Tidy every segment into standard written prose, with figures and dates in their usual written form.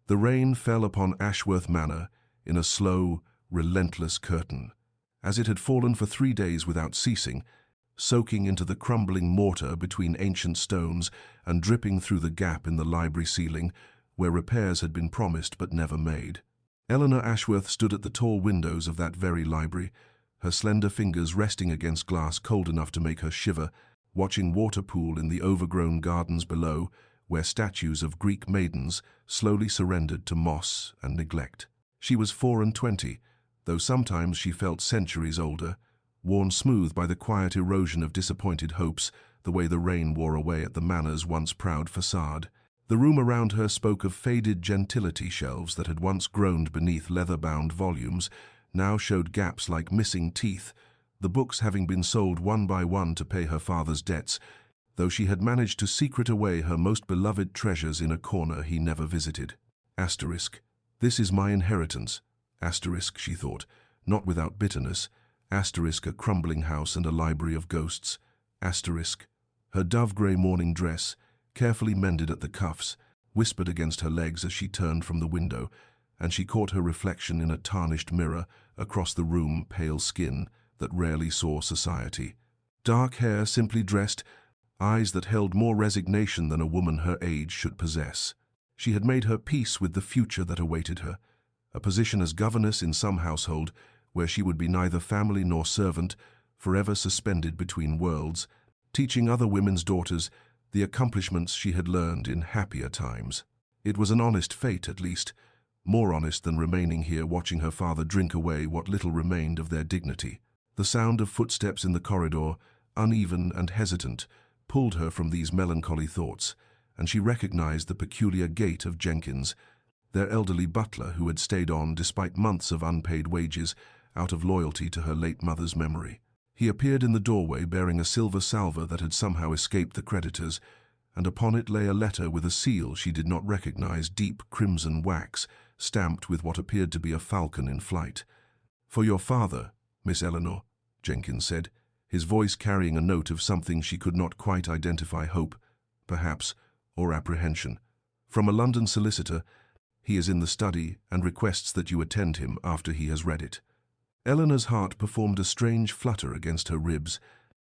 The rain fell upon Ashworth Manor in a slow, relentless curtain. As it had fallen for 3 days without ceasing, soaking into the crumbling mortar between ancient stones and dripping through the gap in the library ceiling, where repairs had been promised but never made. Eleanor Ashworth stood at the tall windows of that very library, her slender fingers resting against glass cold enough to make her shiver, watching water pool in the overgrown gardens below, where statues of Greek maidens slowly surrendered to moss and neglect. She was 24, though sometimes she felt centuries older, worn smooth by the quiet erosion of disappointed hopes, the way the rain wore away at the manor's once proud facade. The room around her spoke of faded gentility shelves that had once groaned beneath leather-bound volumes, now showed gaps like missing teeth, the books having been sold one by one to pay her father's debts, though she had managed to secret away her most beloved treasures in a corner he never visited. Asterisk. This is my inheritance. Asterisk, she thought, not without bitterness. Asterisk, a crumbling house and a library of ghosts. Asterisk. Her dove-grey morning dress, carefully mended at the cuffs, whispered against her legs as she turned from the window, and she caught her reflection in a tarnished mirror across the room, pale skin that rarely saw society. Dark hair, simply dressed, eyes that held more resignation than a woman her age should possess. She had made her peace with the future that awaited her, a position as governess in some household where she would be neither family nor servant, forever suspended between worlds, teaching other women's daughters the accomplishments she had learned in happier times. It was an honest fate, at least, more honest than remaining here watching her father drink away what little remained of their dignity. The sound of footsteps in the corridor, uneven and hesitant, pulled her from these melancholy thoughts, and she recognized the peculiar gait of Jenkins, their elderly butler who had stayed on despite months of unpaid wages out of loyalty to her late mother's memory. He appeared in the doorway bearing a silver salver that had somehow escaped the creditors, and upon it lay a letter with a seal she did not recognize, deep crimson wax, stamped with what appeared to be a falcon in flight. "For your father, Miss Eleanor," Jenkins said, his voice carrying a note of something she could not quite identify, hope, perhaps, or apprehension. "From a London solicitor. He is in the study and requests that you attend him after he has read it." Eleanor's heart performed a strange flutter against her ribs.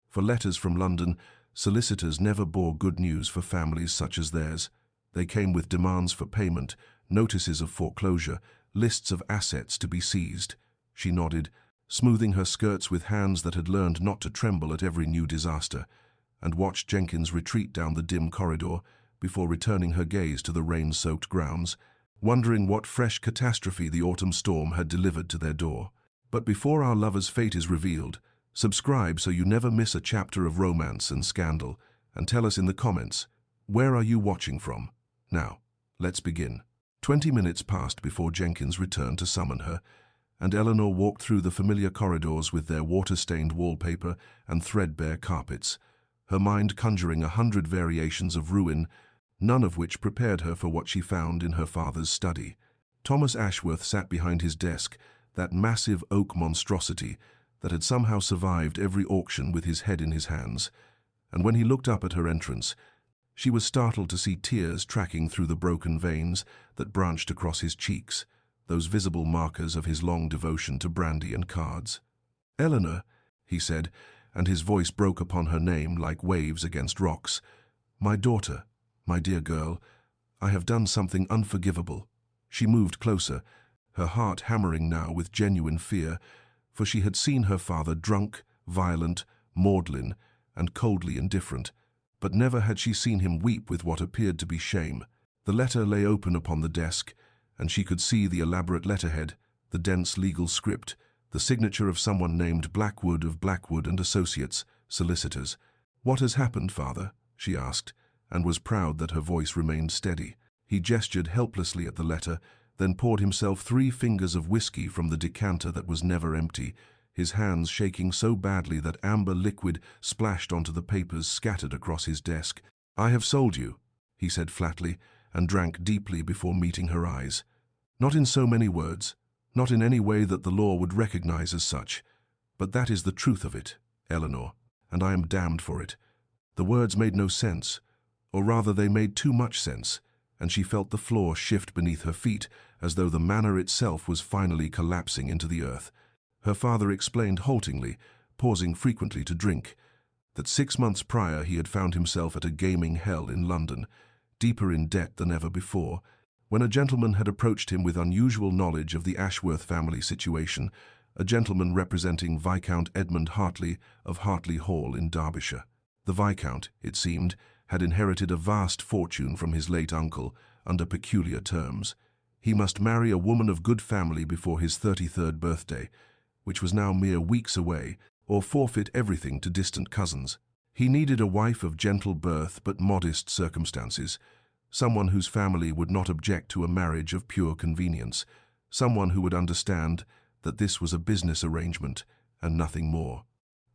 For letters from London, solicitors never bore good news for families such as theirs. They came with demands for payment, notices of foreclosure, lists of assets to be seized. She nodded, smoothing her skirts with hands that had learned not to tremble at every new disaster, and watched Jenkins retreat down the dim corridor before returning her gaze to the rain-soaked grounds, wondering what fresh catastrophe the autumn storm had delivered to their door. But before our lover's fate is revealed, subscribe so you never miss a chapter of romance and scandal, and tell us in the comments, where are you watching from? Now, let's begin. 20 minutes passed before Jenkins returned to summon her, and Eleanor walked through the familiar corridors with their water-stained wallpaper and threadbare carpets, her mind conjuring 100 variations of ruin, none of which prepared her for what she found in her father's study. Thomas Ashworth sat behind his desk, that massive oak monstrosity that had somehow survived every auction with his head in his hands, and when he looked up at her entrance, she was startled to see tears tracking through the broken veins that branched across his cheeks, those visible markers of his long devotion to brandy and cards. "Eleanor," he said, and his voice broke upon her name like waves against rocks. "My daughter, my dear girl, I have done something unforgivable." She moved closer, her heart hammering now with genuine fear, for she had seen her father drunk, violent, maudlin, and coldly indifferent, but never had she seen him weep with what appeared to be shame. The letter lay open upon the desk, and she could see the elaborate letterhead, the dense legal script, the signature of someone named Blackwood of Blackwood and Associates, solicitors. "What has happened, father?" she asked, and was proud that her voice remained steady. He gestured helplessly at the letter, then poured himself 3 fingers of whiskey from the decanter that was never empty, his hands shaking so badly that amber liquid splashed onto the papers scattered across his desk. "I have sold you," he said flatly, and drank deeply before meeting her eyes. "Not in so many words, not in any way that the law would recognize as such, but that is the truth of it, Eleanor, and I am damned for it." The words made no sense, or rather they made too much sense, and she felt the floor shift beneath her feet as though the manor itself was finally collapsing into the earth. Her father explained haltingly, pausing frequently to drink, that 6 months prior he had found himself at a gaming hell in London, deeper in debt than ever before, when a gentleman had approached him with unusual knowledge of the Ashworth family situation, a gentleman representing Viscount Edmund Hartley of Hartley Hall in Derbyshire. The Viscount, it seemed, had inherited a vast fortune from his late uncle under peculiar terms. He must marry a woman of good family before his 33rd birthday, which was now mere weeks away, or forfeit everything to distant cousins. He needed a wife of gentle birth but modest circumstances, someone whose family would not object to a marriage of pure convenience, someone who would understand that this was a business arrangement and nothing more.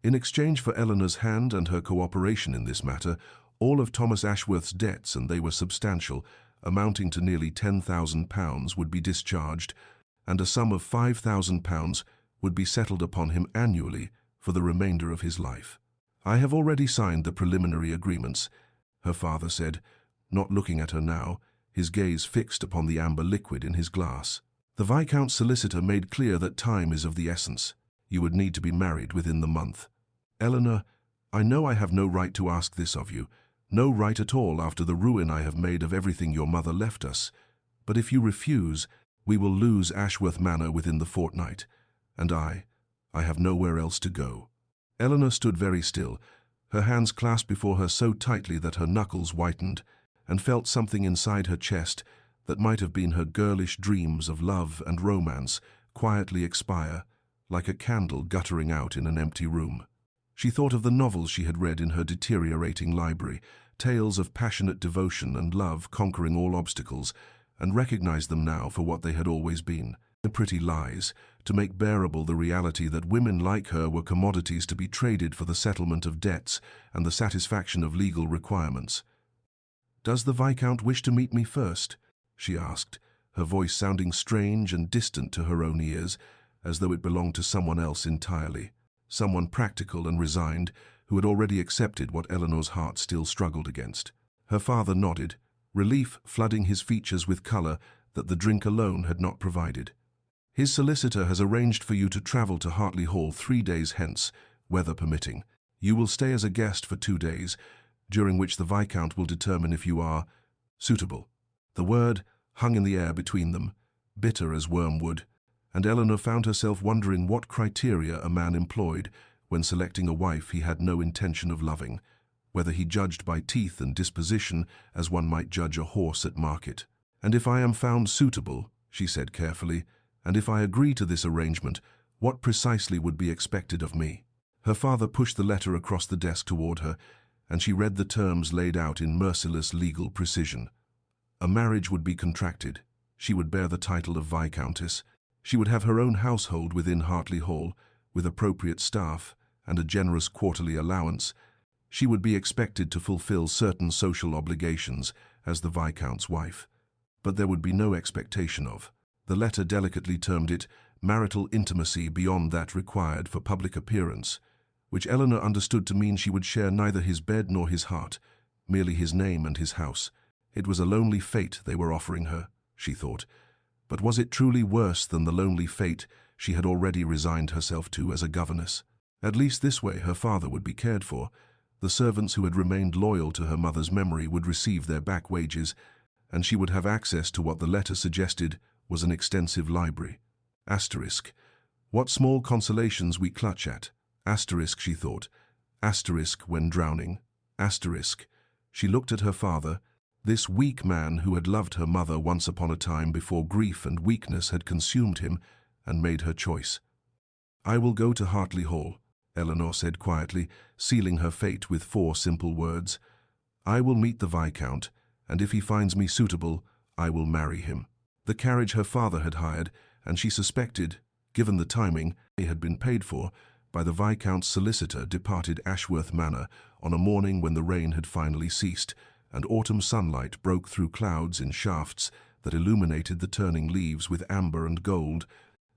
In exchange for Eleanor's hand and her cooperation in this matter, all of Thomas Ashworth's debts, and they were substantial, amounting to nearly £10,000, would be discharged, and a sum of £5,000 would be settled upon him annually for the remainder of his life. "I have already signed the preliminary agreements," her father said, not looking at her now, his gaze fixed upon the amber liquid in his glass. "The Viscount's solicitor made clear that time is of the essence. You would need to be married within the month. Eleanor, I know I have no right to ask this of you, no right at all after the ruin I have made of everything your mother left us. But if you refuse, we will lose Ashworth Manor within the fortnight, and I have nowhere else to go." Eleanor stood very still, her hands clasped before her so tightly that her knuckles whitened, and felt something inside her chest that might have been her girlish dreams of love and romance quietly expire, like a candle guttering out in an empty room. She thought of the novels she had read in her deteriorating library, tales of passionate devotion and love conquering all obstacles, and recognized them now for what they had always been, the pretty lies, to make bearable the reality that women like her were commodities to be traded for the settlement of debts and the satisfaction of legal requirements. "Does the Viscount wish to meet me first?" she asked, her voice sounding strange and distant to her own ears, as though it belonged to someone else entirely, someone practical and resigned who had already accepted what Eleanor's heart still struggled against. Her father nodded, relief flooding his features with colour that the drink alone had not provided. "His solicitor has arranged for you to travel to Hartley Hall 3 days hence, weather permitting. You will stay as a guest for 2 days, during which the Viscount will determine if you are suitable." The word hung in the air between them, bitter as wormwood, and Eleanor found herself wondering what criteria a man employed when selecting a wife he had no intention of loving, whether he judged by teeth and disposition as one might judge a horse at market. "And if I am found suitable," she said carefully, "and if I agree to this arrangement, what precisely would be expected of me?" Her father pushed the letter across the desk toward her, and she read the terms laid out in merciless legal precision. A marriage would be contracted. She would bear the title of Viscountess. She would have her own household within Hartley Hall, with appropriate staff and a generous quarterly allowance. She would be expected to fulfill certain social obligations as the Viscount's wife. But there would be no expectation of, the letter delicately termed it, marital intimacy beyond that required for public appearance, which Eleanor understood to mean she would share neither his bed nor his heart, merely his name and his house. It was a lonely fate they were offering her, she thought. But was it truly worse than the lonely fate she had already resigned herself to as a governess? At least this way her father would be cared for. The servants who had remained loyal to her mother's memory would receive their back wages, and she would have access to what the letter suggested was an extensive library. Asterisk. What small consolations we clutch at. Asterisk, she thought. Asterisk when drowning. Asterisk. She looked at her father, this weak man who had loved her mother once upon a time before grief and weakness had consumed him, and made her choice. "I will go to Hartley Hall," Eleanor said quietly, sealing her fate with 4 simple words. "I will meet the Viscount, and if he finds me suitable, I will marry him." The carriage her father had hired, and she suspected, given the timing, it had been paid for, by the Viscount's solicitor, departed Ashworth Manor on a morning when the rain had finally ceased, and autumn sunlight broke through clouds in shafts that illuminated the turning leaves with amber and gold,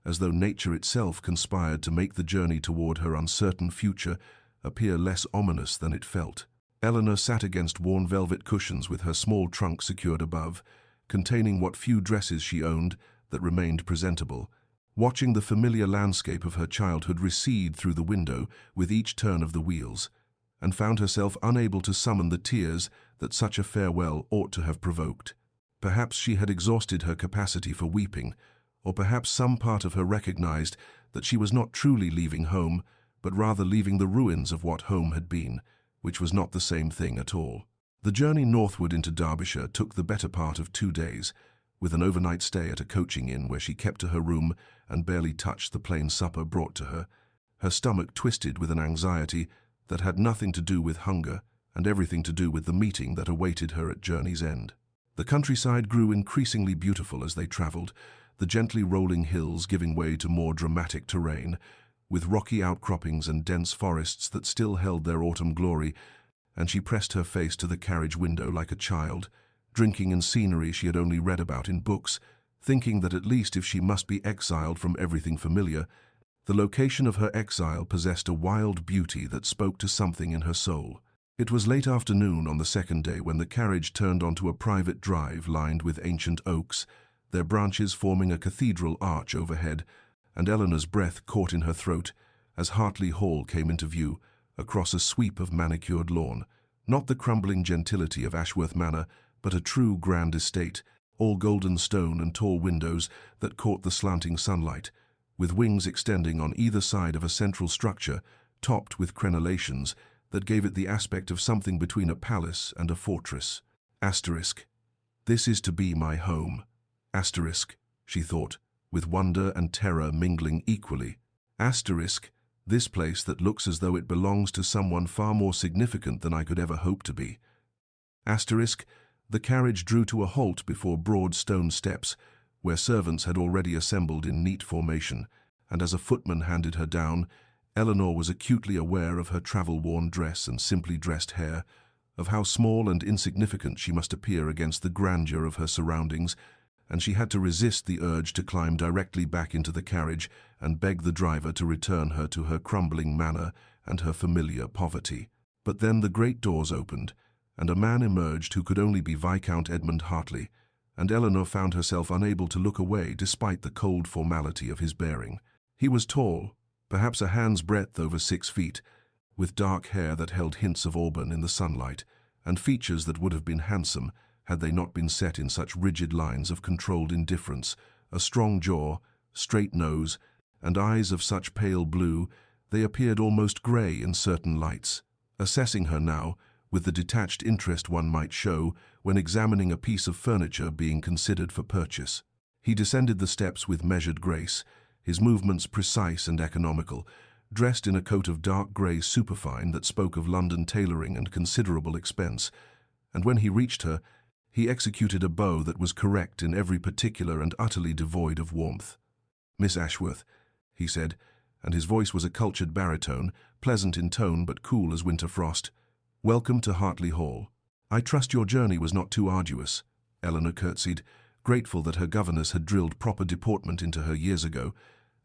as though nature itself conspired to make the journey toward her uncertain future appear less ominous than it felt. Eleanor sat against worn velvet cushions with her small trunk secured above, containing what few dresses she owned that remained presentable, watching the familiar landscape of her childhood recede through the window with each turn of the wheels, and found herself unable to summon the tears that such a farewell ought to have provoked. Perhaps she had exhausted her capacity for weeping, or perhaps some part of her recognized that she was not truly leaving home, but rather leaving the ruins of what home had been, which was not the same thing at all. The journey northward into Derbyshire took the better part of 2 days, with an overnight stay at a coaching inn where she kept to her room and barely touched the plain supper brought to her, her stomach twisted with an anxiety that had nothing to do with hunger and everything to do with the meeting that awaited her at journey's end. The countryside grew increasingly beautiful as they travelled, the gently rolling hills giving way to more dramatic terrain, with rocky outcroppings and dense forests that still held their autumn glory, and she pressed her face to the carriage window like a child, drinking in scenery she had only read about in books, thinking that at least if she must be exiled from everything familiar, the location of her exile possessed a wild beauty that spoke to something in her soul. It was late afternoon on the second day when the carriage turned onto a private drive lined with ancient oaks, their branches forming a cathedral arch overhead, and Eleanor's breath caught in her throat as Hartley Hall came into view across a sweep of manicured lawn. Not the crumbling gentility of Ashworth Manor, but a true grand estate, all golden stone and tall windows that caught the slanting sunlight, with wings extending on either side of a central structure, topped with crenellations that gave it the aspect of something between a palace and a fortress. Asterisk. This is to be my home. Asterisk, she thought, with wonder and terror mingling equally. Asterisk, this place that looks as though it belongs to someone far more significant than I could ever hope to be. Asterisk, the carriage drew to a halt before broad stone steps, where servants had already assembled in neat formation, and as a footman handed her down, Eleanor was acutely aware of her travel-worn dress and simply dressed hair, of how small and insignificant she must appear against the grandeur of her surroundings, and she had to resist the urge to climb directly back into the carriage and beg the driver to return her to her crumbling manor and her familiar poverty. But then the great doors opened, and a man emerged who could only be Viscount Edmund Hartley, and Eleanor found herself unable to look away despite the cold formality of his bearing. He was tall, perhaps a hand's breadth over 6 feet, with dark hair that held hints of auburn in the sunlight, and features that would have been handsome had they not been set in such rigid lines of controlled indifference, a strong jaw, straight nose, and eyes of such pale blue they appeared almost grey in certain lights. Assessing her now, with the detached interest one might show when examining a piece of furniture being considered for purchase, he descended the steps with measured grace, his movements precise and economical, dressed in a coat of dark grey superfine that spoke of London tailoring and considerable expense, and when he reached her, he executed a bow that was correct in every particular and utterly devoid of warmth. "Miss Ashworth," he said, and his voice was a cultured baritone, pleasant in tone but cool as winter frost. "Welcome to Hartley Hall. I trust your journey was not too arduous." Eleanor curtsied, grateful that her governess had drilled proper deportment into her years ago,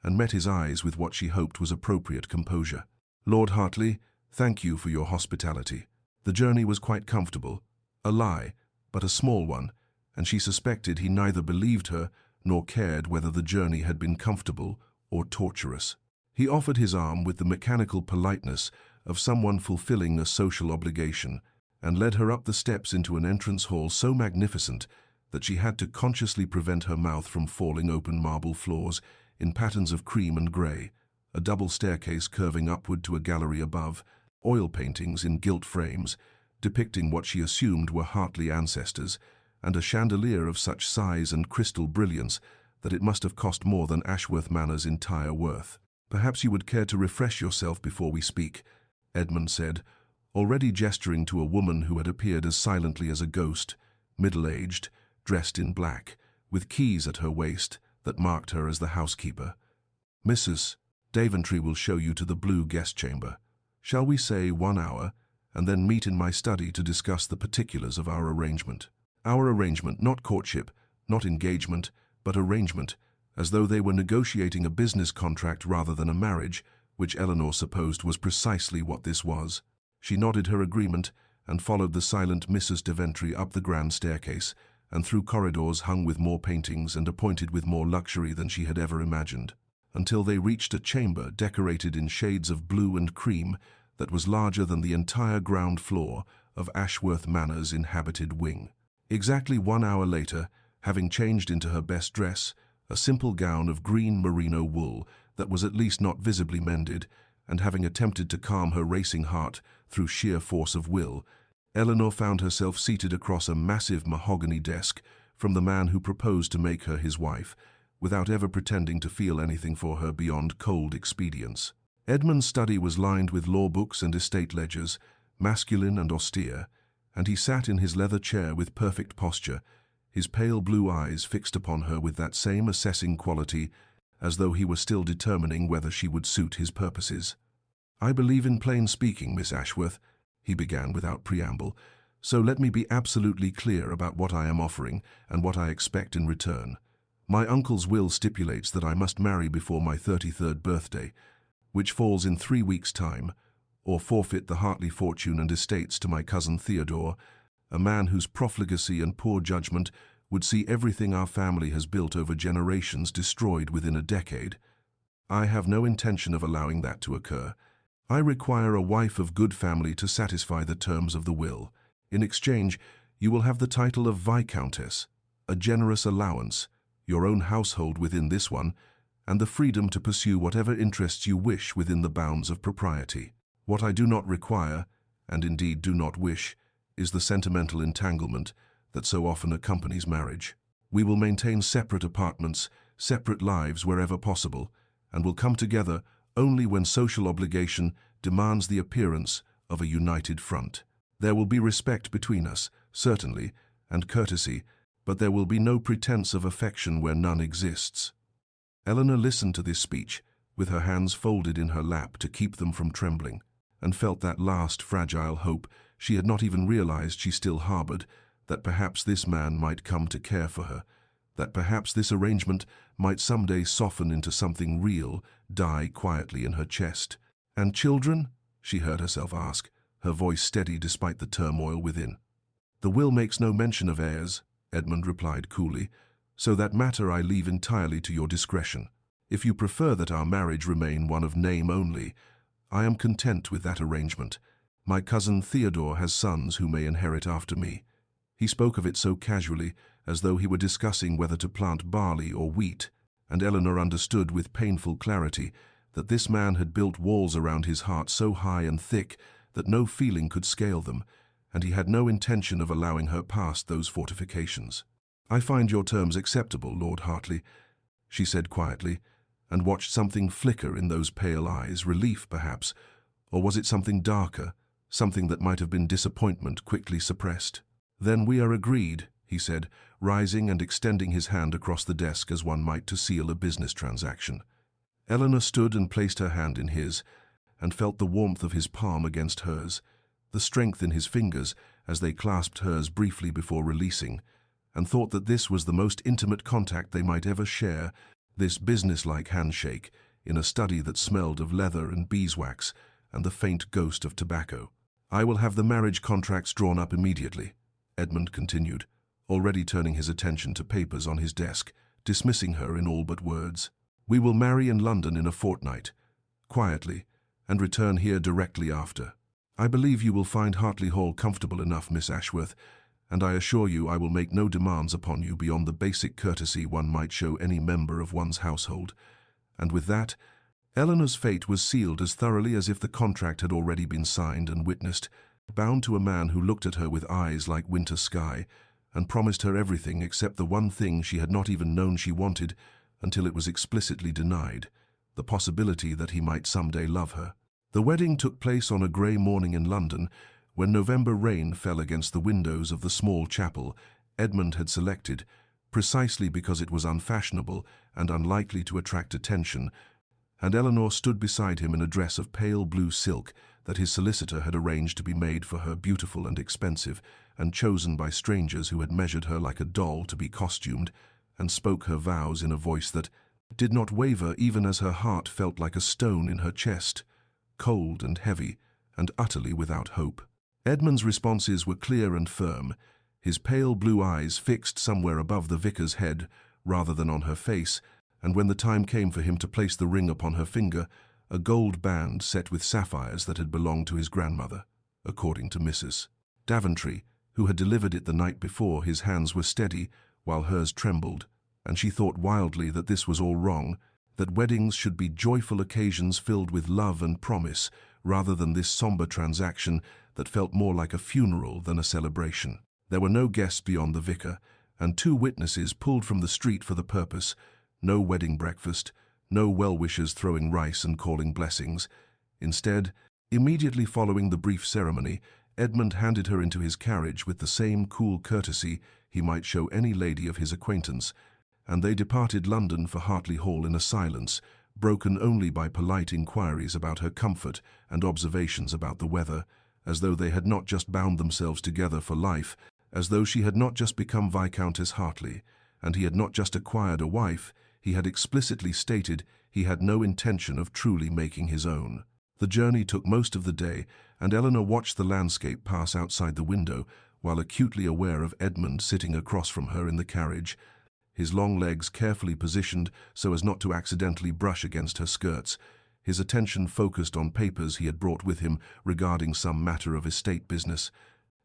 and met his eyes with what she hoped was appropriate composure. "Lord Hartley, thank you for your hospitality. The journey was quite comfortable. A lie, but a small one, and she suspected he neither believed her nor cared whether the journey had been comfortable or torturous. He offered his arm with the mechanical politeness of someone fulfilling a social obligation, and led her up the steps into an entrance hall so magnificent that she had to consciously prevent her mouth from falling open marble floors in patterns of cream and grey, a double staircase curving upward to a gallery above, oil paintings in gilt frames, depicting what she assumed were Hartley ancestors, and a chandelier of such size and crystal brilliance that it must have cost more than Ashworth Manor's entire worth. "Perhaps you would care to refresh yourself before we speak," Edmund said, already gesturing to a woman who had appeared as silently as a ghost, middle-aged, dressed in black, with keys at her waist that marked her as the housekeeper. "Mrs. Daventry will show you to the blue guest chamber. Shall we say 1 hour, and then meet in my study to discuss the particulars of our arrangement?" Our arrangement, not courtship, not engagement, but arrangement, as though they were negotiating a business contract rather than a marriage, which Eleanor supposed was precisely what this was. She nodded her agreement and followed the silent Mrs. Daventry up the grand staircase, and through corridors hung with more paintings and appointed with more luxury than she had ever imagined, until they reached a chamber decorated in shades of blue and cream that was larger than the entire ground floor of Ashworth Manor's inhabited wing. Exactly 1 hour later, having changed into her best dress, a simple gown of green merino wool that was at least not visibly mended, and having attempted to calm her racing heart through sheer force of will, Eleanor found herself seated across a massive mahogany desk from the man who proposed to make her his wife, without ever pretending to feel anything for her beyond cold expedience. Edmund's study was lined with law books and estate ledgers, masculine and austere, and he sat in his leather chair with perfect posture, his pale blue eyes fixed upon her with that same assessing quality, as though he were still determining whether she would suit his purposes. "I believe in plain speaking, Miss Ashworth," he began without preamble, "so let me be absolutely clear about what I am offering and what I expect in return. My uncle's will stipulates that I must marry before my 33rd birthday, which falls in 3 weeks' time, or forfeit the Hartley fortune and estates to my cousin Theodore, a man whose profligacy and poor judgment would see everything our family has built over generations destroyed within a decade. I have no intention of allowing that to occur. I require a wife of good family to satisfy the terms of the will. In exchange, you will have the title of Viscountess, a generous allowance, your own household within this one, and the freedom to pursue whatever interests you wish within the bounds of propriety. What I do not require, and indeed do not wish, is the sentimental entanglement that so often accompanies marriage. We will maintain separate apartments, separate lives wherever possible, and will come together only when social obligation demands the appearance of a united front. There will be respect between us, certainly, and courtesy, but there will be no pretense of affection where none exists." Eleanor listened to this speech, with her hands folded in her lap to keep them from trembling, and felt that last fragile hope she had not even realized she still harbored, that perhaps this man might come to care for her, that perhaps this arrangement might someday soften into something real, die quietly in her chest. "And children?" she heard herself ask, her voice steady despite the turmoil within. "The will makes no mention of heirs," Edmund replied coolly, "so that matter I leave entirely to your discretion. If you prefer that our marriage remain one of name only, I am content with that arrangement. My cousin Theodore has sons who may inherit after me." He spoke of it so casually, as though he were discussing whether to plant barley or wheat, and Eleanor understood with painful clarity that this man had built walls around his heart so high and thick that no feeling could scale them, and he had no intention of allowing her past those fortifications. "I find your terms acceptable, Lord Hartley," she said quietly, and watched something flicker in those pale eyes, relief perhaps, or was it something darker, something that might have been disappointment quickly suppressed? "Then we are agreed," he said, rising and extending his hand across the desk as one might to seal a business transaction. Eleanor stood and placed her hand in his, and felt the warmth of his palm against hers, the strength in his fingers as they clasped hers briefly before releasing, and thought that this was the most intimate contact they might ever share, this businesslike handshake in a study that smelled of leather and beeswax and the faint ghost of tobacco. "I will have the marriage contracts drawn up immediately," Edmund continued, already turning his attention to papers on his desk, dismissing her in all but words. "We will marry in London in a fortnight, quietly, and return here directly after. I believe you will find Hartley Hall comfortable enough, Miss Ashworth, and I assure you I will make no demands upon you beyond the basic courtesy one might show any member of one's household." And with that, Eleanor's fate was sealed as thoroughly as if the contract had already been signed and witnessed, bound to a man who looked at her with eyes like winter sky, and promised her everything except the one thing she had not even known she wanted until it was explicitly denied, the possibility that he might someday love her. The wedding took place on a grey morning in London, when November rain fell against the windows of the small chapel Edmund had selected, precisely because it was unfashionable and unlikely to attract attention, and Eleanor stood beside him in a dress of pale blue silk that his solicitor had arranged to be made for her, beautiful and expensive, and chosen by strangers who had measured her like a doll to be costumed, and spoke her vows in a voice that did not waver even as her heart felt like a stone in her chest, cold and heavy, and utterly without hope. Edmund's responses were clear and firm, his pale blue eyes fixed somewhere above the vicar's head rather than on her face, and when the time came for him to place the ring upon her finger, a gold band set with sapphires that had belonged to his grandmother, according to Mrs. Daventry, who had delivered it the night before. His hands were steady, while hers trembled, and she thought wildly that this was all wrong, that weddings should be joyful occasions filled with love and promise, rather than this somber transaction that felt more like a funeral than a celebration. There were no guests beyond the vicar, and 2 witnesses pulled from the street for the purpose. No wedding breakfast, no well-wishers throwing rice and calling blessings. Instead, immediately following the brief ceremony, Edmund handed her into his carriage with the same cool courtesy he might show any lady of his acquaintance, and they departed London for Hartley Hall in a silence, broken only by polite inquiries about her comfort and observations about the weather, as though they had not just bound themselves together for life, as though she had not just become Viscountess Hartley, and he had not just acquired a wife. He had explicitly stated he had no intention of truly making his own. The journey took most of the day, and Eleanor watched the landscape pass outside the window, while acutely aware of Edmund sitting across from her in the carriage, his long legs carefully positioned so as not to accidentally brush against her skirts, his attention focused on papers he had brought with him regarding some matter of estate business,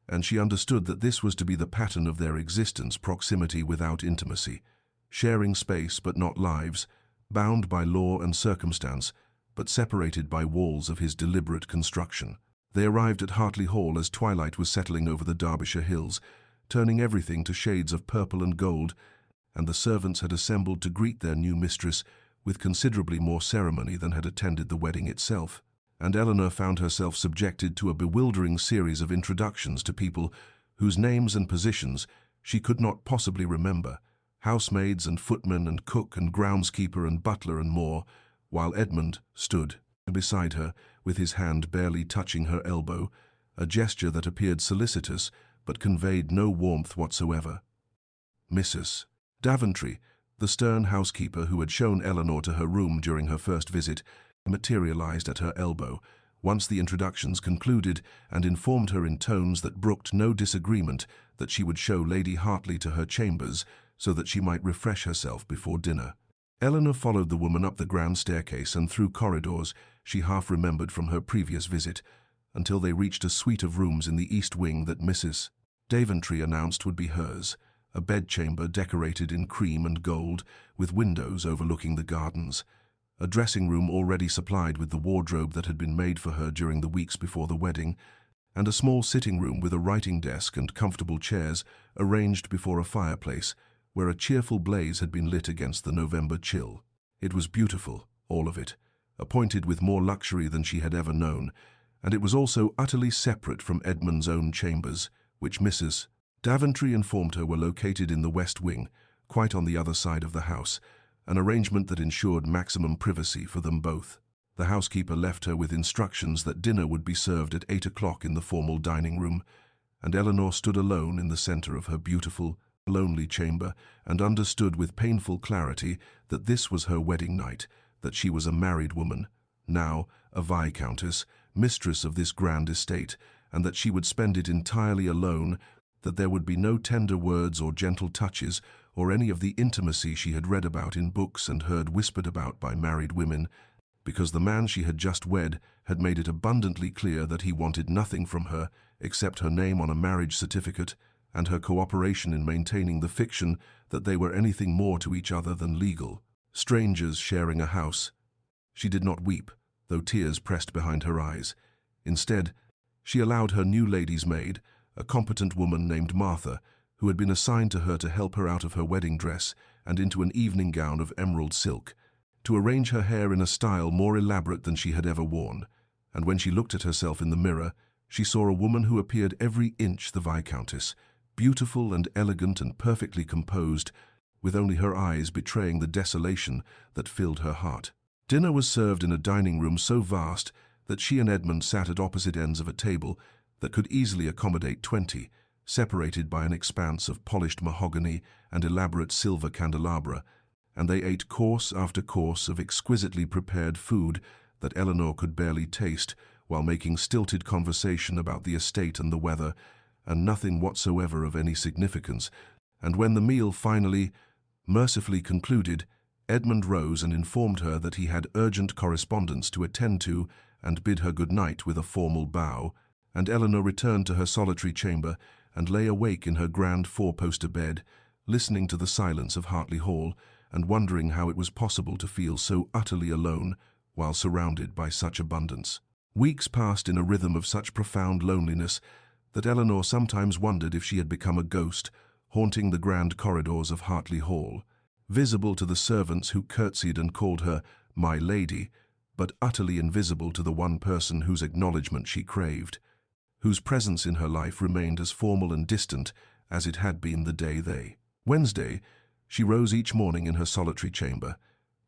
and she understood that this was to be the pattern of their existence: proximity without intimacy, sharing space but not lives, bound by law and circumstance, but separated by walls of his deliberate construction. They arrived at Hartley Hall as twilight was settling over the Derbyshire hills, turning everything to shades of purple and gold, and the servants had assembled to greet their new mistress with considerably more ceremony than had attended the wedding itself, and Eleanor found herself subjected to a bewildering series of introductions to people whose names and positions she could not possibly remember, housemaids and footmen and cook and groundskeeper and butler and more, while Edmund stood beside her with his hand barely touching her elbow, a gesture that appeared solicitous but conveyed no warmth whatsoever. Mrs. Daventry, the stern housekeeper who had shown Eleanor to her room during her first visit, materialized at her elbow once the introductions concluded, and informed her in tones that brooked no disagreement that she would show Lady Hartley to her chambers so that she might refresh herself before dinner. Eleanor followed the woman up the grand staircase and through corridors she half remembered from her previous visit, until they reached a suite of rooms in the east wing that Mrs. Daventry announced would be hers, a bedchamber decorated in cream and gold, with windows overlooking the gardens, a dressing room already supplied with the wardrobe that had been made for her during the weeks before the wedding, and a small sitting room with a writing desk and comfortable chairs arranged before a fireplace, where a cheerful blaze had been lit against the November chill. It was beautiful, all of it, appointed with more luxury than she had ever known, and it was also utterly separate from Edmund's own chambers, which Mrs. Daventry informed her were located in the west wing, quite on the other side of the house, an arrangement that ensured maximum privacy for them both. The housekeeper left her with instructions that dinner would be served at 8 o'clock in the formal dining room, and Eleanor stood alone in the center of her beautiful, lonely chamber and understood with painful clarity that this was her wedding night, that she was a married woman, now a viscountess, mistress of this grand estate, and that she would spend it entirely alone, that there would be no tender words or gentle touches or any of the intimacy she had read about in books and heard whispered about by married women, because the man she had just wed had made it abundantly clear that he wanted nothing from her except her name on a marriage certificate and her cooperation in maintaining the fiction that they were anything more to each other than legal strangers sharing a house. She did not weep, though tears pressed behind her eyes. Instead, she allowed her new lady's maid, a competent woman named Martha, who had been assigned to her to help her out of her wedding dress and into an evening gown of emerald silk, to arrange her hair in a style more elaborate than she had ever worn, and when she looked at herself in the mirror, she saw a woman who appeared every inch the Viscountess, beautiful and elegant and perfectly composed, with only her eyes betraying the desolation that filled her heart. Dinner was served in a dining room so vast that she and Edmund sat at opposite ends of a table that could easily accommodate 20, separated by an expanse of polished mahogany and elaborate silver candelabra, and they ate course after course of exquisitely prepared food that Eleanor could barely taste, while making stilted conversation about the estate and the weather, and nothing whatsoever of any significance, and when the meal finally, mercifully concluded, Edmund rose and informed her that he had urgent correspondence to attend to and bid her good night with a formal bow, and Eleanor returned to her solitary chamber and lay awake in her grand four-poster bed, listening to the silence of Hartley Hall and wondering how it was possible to feel so utterly alone while surrounded by such abundance. Weeks passed in a rhythm of such profound loneliness that Eleanor sometimes wondered if she had become a ghost, haunting the grand corridors of Hartley Hall, visible to the servants who curtsied and called her "my lady," but utterly invisible to the one person whose acknowledgment she craved, whose presence in her life remained as formal and distant as it had been the day they. Wednesday, she rose each morning in her solitary chamber,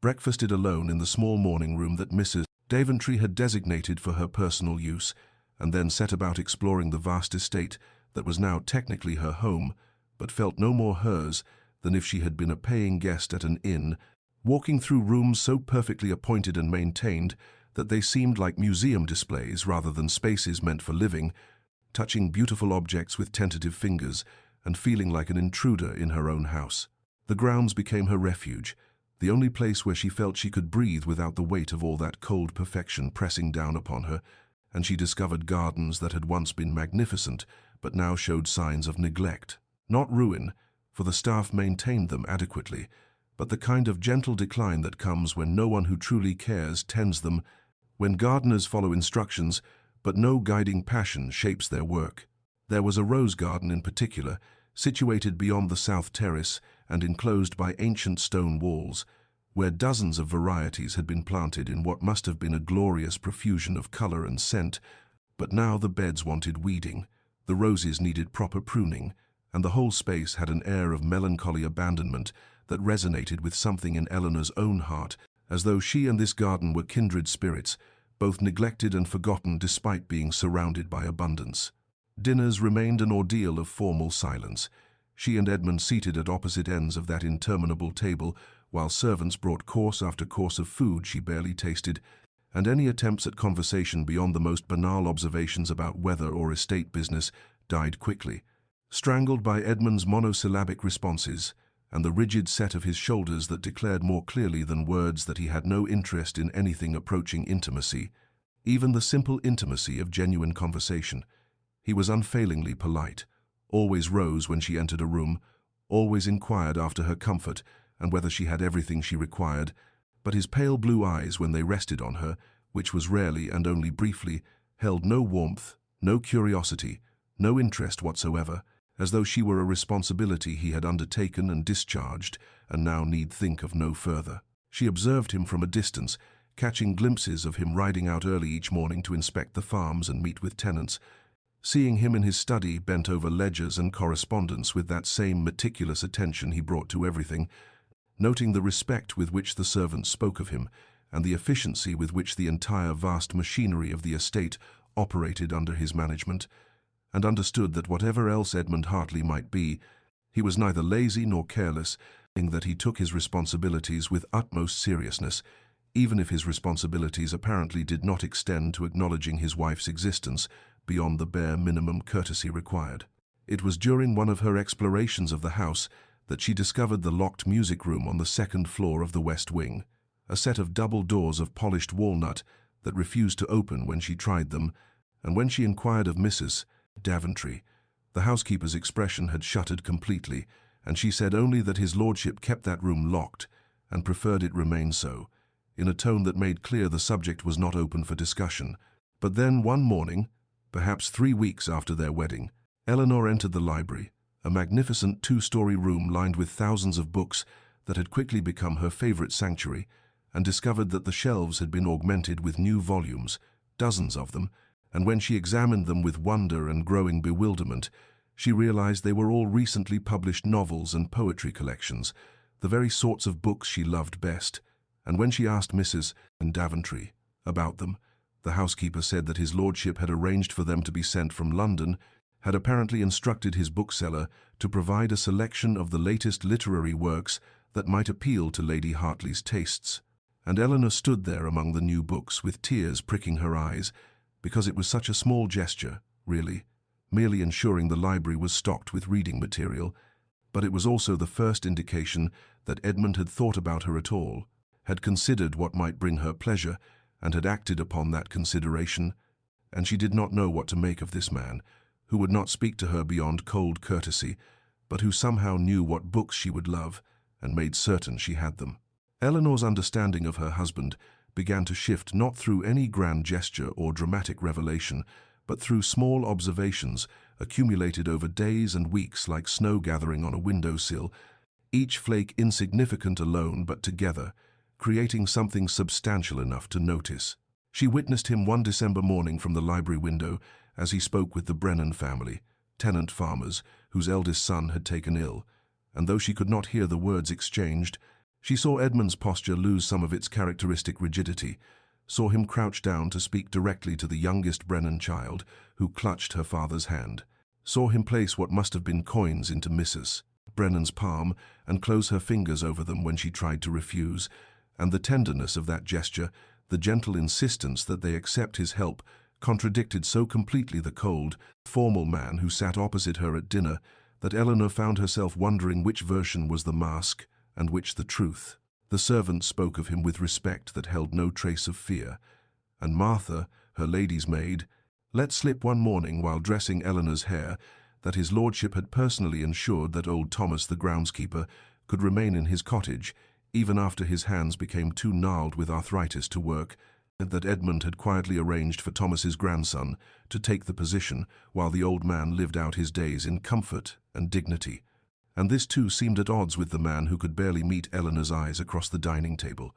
breakfasted alone in the small morning room that Mrs. Daventry had designated for her personal use, and then set about exploring the vast estate that was now technically her home, but felt no more hers than if she had been a paying guest at an inn, walking through rooms so perfectly appointed and maintained that they seemed like museum displays rather than spaces meant for living, touching beautiful objects with tentative fingers and feeling like an intruder in her own house. The grounds became her refuge, the only place where she felt she could breathe without the weight of all that cold perfection pressing down upon her, and she discovered gardens that had once been magnificent but now showed signs of neglect. Not ruin, for the staff maintained them adequately, but the kind of gentle decline that comes when no one who truly cares tends them, when gardeners follow instructions, but no guiding passion shapes their work. There was a rose garden in particular, situated beyond the south terrace and enclosed by ancient stone walls, where dozens of varieties had been planted in what must have been a glorious profusion of color and scent, but now the beds wanted weeding, the roses needed proper pruning, and the whole space had an air of melancholy abandonment that resonated with something in Eleanor's own heart, as though she and this garden were kindred spirits, both neglected and forgotten despite being surrounded by abundance. Dinners remained an ordeal of formal silence, she and Edmund seated at opposite ends of that interminable table, while servants brought course after course of food she barely tasted, and any attempts at conversation beyond the most banal observations about weather or estate business died quickly, strangled by Edmund's monosyllabic responses and the rigid set of his shoulders that declared more clearly than words that he had no interest in anything approaching intimacy, even the simple intimacy of genuine conversation. He was unfailingly polite, always rose when she entered a room, always inquired after her comfort and whether she had everything she required, but his pale blue eyes, when they rested on her, which was rarely and only briefly, held no warmth, no curiosity, no interest whatsoever, as though she were a responsibility he had undertaken and discharged, and now need think of no further. She observed him from a distance, catching glimpses of him riding out early each morning to inspect the farms and meet with tenants, seeing him in his study bent over ledgers and correspondence with that same meticulous attention he brought to everything, noting the respect with which the servants spoke of him and the efficiency with which the entire vast machinery of the estate operated under his management, and understood that whatever else Edmund Hartley might be, he was neither lazy nor careless, in that he took his responsibilities with utmost seriousness, even if his responsibilities apparently did not extend to acknowledging his wife's existence beyond the bare minimum courtesy required. It was during one of her explorations of the house that she discovered the locked music room on the second floor of the west wing, a set of double doors of polished walnut that refused to open when she tried them, and when she inquired of Mrs. Daventry, the housekeeper's expression had shuttered completely, and she said only that his lordship kept that room locked and preferred it remain so, in a tone that made clear the subject was not open for discussion. But then one morning, perhaps 3 weeks after their wedding, Eleanor entered the library, a magnificent 2-story room lined with thousands of books that had quickly become her favorite sanctuary, and discovered that the shelves had been augmented with new volumes, dozens of them, and when she examined them with wonder and growing bewilderment, she realized they were all recently published novels and poetry collections, the very sorts of books she loved best. And when she asked Mrs. Daventry about them, the housekeeper said that his lordship had arranged for them to be sent from London, had apparently instructed his bookseller to provide a selection of the latest literary works that might appeal to Lady Hartley's tastes. And Eleanor stood there among the new books with tears pricking her eyes, because it was such a small gesture, really, merely ensuring the library was stocked with reading material, but it was also the first indication that Edmund had thought about her at all, had considered what might bring her pleasure, and had acted upon that consideration, and she did not know what to make of this man, who would not speak to her beyond cold courtesy, but who somehow knew what books she would love, and made certain she had them. Eleanor's understanding of her husband began to shift not through any grand gesture or dramatic revelation, but through small observations accumulated over days and weeks like snow gathering on a windowsill, each flake insignificant alone but together, creating something substantial enough to notice. She witnessed him one December morning from the library window as he spoke with the Brennan family, tenant farmers whose eldest son had taken ill, and though she could not hear the words exchanged, she saw Edmund's posture lose some of its characteristic rigidity, saw him crouch down to speak directly to the youngest Brennan child, who clutched her father's hand, saw him place what must have been coins into Mrs. Brennan's palm and close her fingers over them when she tried to refuse, and the tenderness of that gesture, the gentle insistence that they accept his help, contradicted so completely the cold, formal man who sat opposite her at dinner that Eleanor found herself wondering which version was the mask and which the truth. The servant spoke of him with respect that held no trace of fear, and Martha, her lady's maid, let slip one morning while dressing Eleanor's hair that his lordship had personally ensured that old Thomas the groundskeeper could remain in his cottage even after his hands became too gnarled with arthritis to work, and that Edmund had quietly arranged for Thomas's grandson to take the position while the old man lived out his days in comfort and dignity. And this too seemed at odds with the man who could barely meet Eleanor's eyes across the dining table.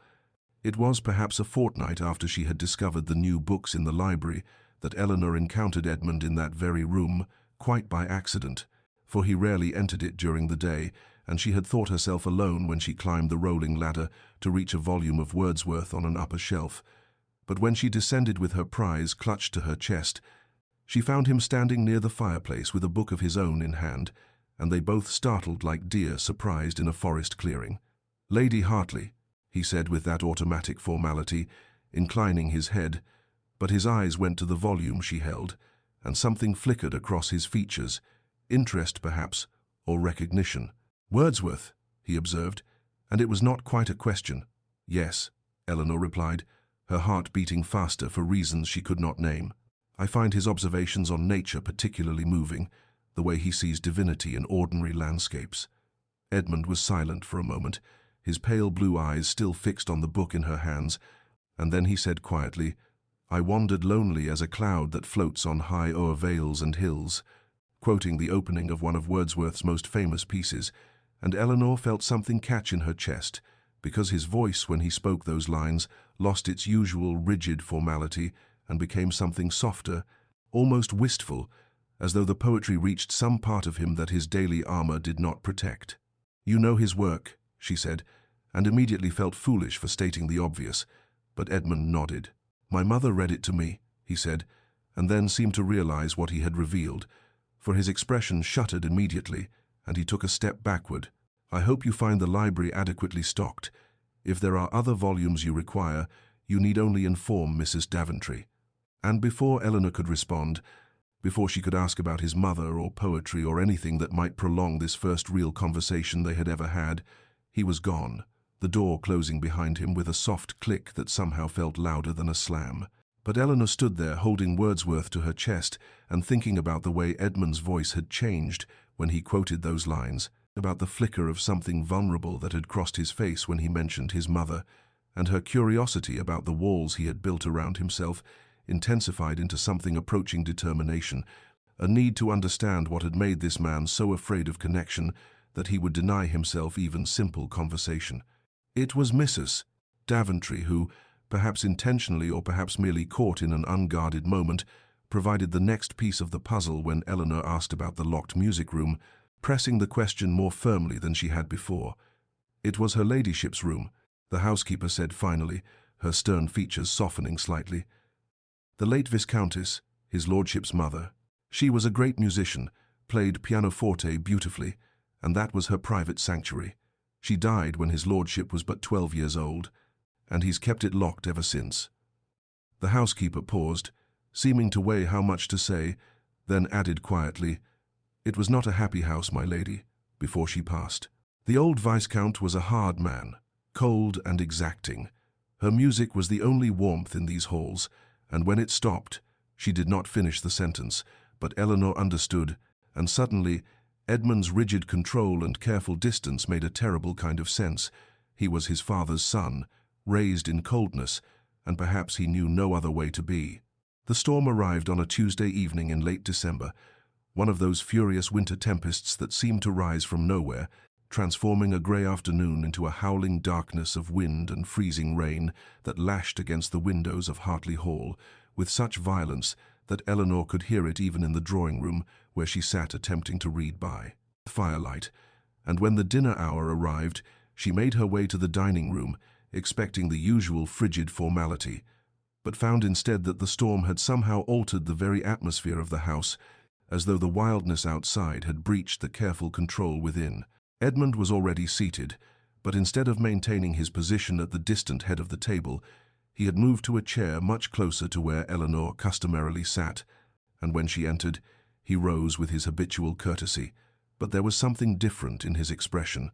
It was perhaps a fortnight after she had discovered the new books in the library that Eleanor encountered Edmund in that very room, quite by accident, for he rarely entered it during the day, and she had thought herself alone when she climbed the rolling ladder to reach a volume of Wordsworth on an upper shelf. But when she descended with her prize clutched to her chest, she found him standing near the fireplace with a book of his own in hand, and they both startled like deer surprised in a forest clearing. "Lady Hartley," he said with that automatic formality, inclining his head, but his eyes went to the volume she held, and something flickered across his features, interest perhaps, or recognition. "Wordsworth," he observed, and it was not quite a question. "Yes," Eleanor replied, her heart beating faster for reasons she could not name. "I find his observations on nature particularly moving, the way he sees divinity in ordinary landscapes." Edmund was silent for a moment, his pale blue eyes still fixed on the book in her hands, and then he said quietly, "I wandered lonely as a cloud that floats on high o'er vales and hills," quoting the opening of one of Wordsworth's most famous pieces, and Eleanor felt something catch in her chest, because his voice, when he spoke those lines, lost its usual rigid formality and became something softer, almost wistful, as though the poetry reached some part of him that his daily armor did not protect. "You know his work," she said, and immediately felt foolish for stating the obvious, but Edmund nodded. "My mother read it to me," he said, and then seemed to realize what he had revealed, for his expression shuttered immediately, and he took a step backward. "I hope you find the library adequately stocked. If there are other volumes you require, you need only inform Mrs. Daventry." And before Eleanor could respond, before she could ask about his mother or poetry or anything that might prolong this first real conversation they had ever had, he was gone, the door closing behind him with a soft click that somehow felt louder than a slam. But Eleanor stood there holding Wordsworth to her chest and thinking about the way Edmund's voice had changed when he quoted those lines, about the flicker of something vulnerable that had crossed his face when he mentioned his mother, and her curiosity about the walls he had built around himself intensified into something approaching determination, a need to understand what had made this man so afraid of connection that he would deny himself even simple conversation. It was Mrs. Daventry who, perhaps intentionally or perhaps merely caught in an unguarded moment, provided the next piece of the puzzle when Eleanor asked about the locked music room, pressing the question more firmly than she had before. "It was her ladyship's room," the housekeeper said finally, her stern features softening slightly. "The late Viscountess, his lordship's mother. She was a great musician, played pianoforte beautifully, and that was her private sanctuary. She died when his lordship was but 12 years old, and he's kept it locked ever since." The housekeeper paused, seeming to weigh how much to say, then added quietly, "It was not a happy house, my lady," before she passed. The old Viscount was a hard man, cold and exacting. Her music was the only warmth in these halls, and when it stopped, she did not finish the sentence, but Eleanor understood, and suddenly Edmund's rigid control and careful distance made a terrible kind of sense. He was his father's son, raised in coldness, and perhaps he knew no other way to be. The storm arrived on a Tuesday evening in late December, one of those furious winter tempests that seem to rise from nowhere, transforming a grey afternoon into a howling darkness of wind and freezing rain that lashed against the windows of Hartley Hall with such violence that Eleanor could hear it even in the drawing-room where she sat attempting to read by firelight, and when the dinner hour arrived, she made her way to the dining-room, expecting the usual frigid formality, but found instead that the storm had somehow altered the very atmosphere of the house, as though the wildness outside had breached the careful control within. Edmund was already seated, but instead of maintaining his position at the distant head of the table, he had moved to a chair much closer to where Eleanor customarily sat, and when she entered, he rose with his habitual courtesy. But there was something different in his expression,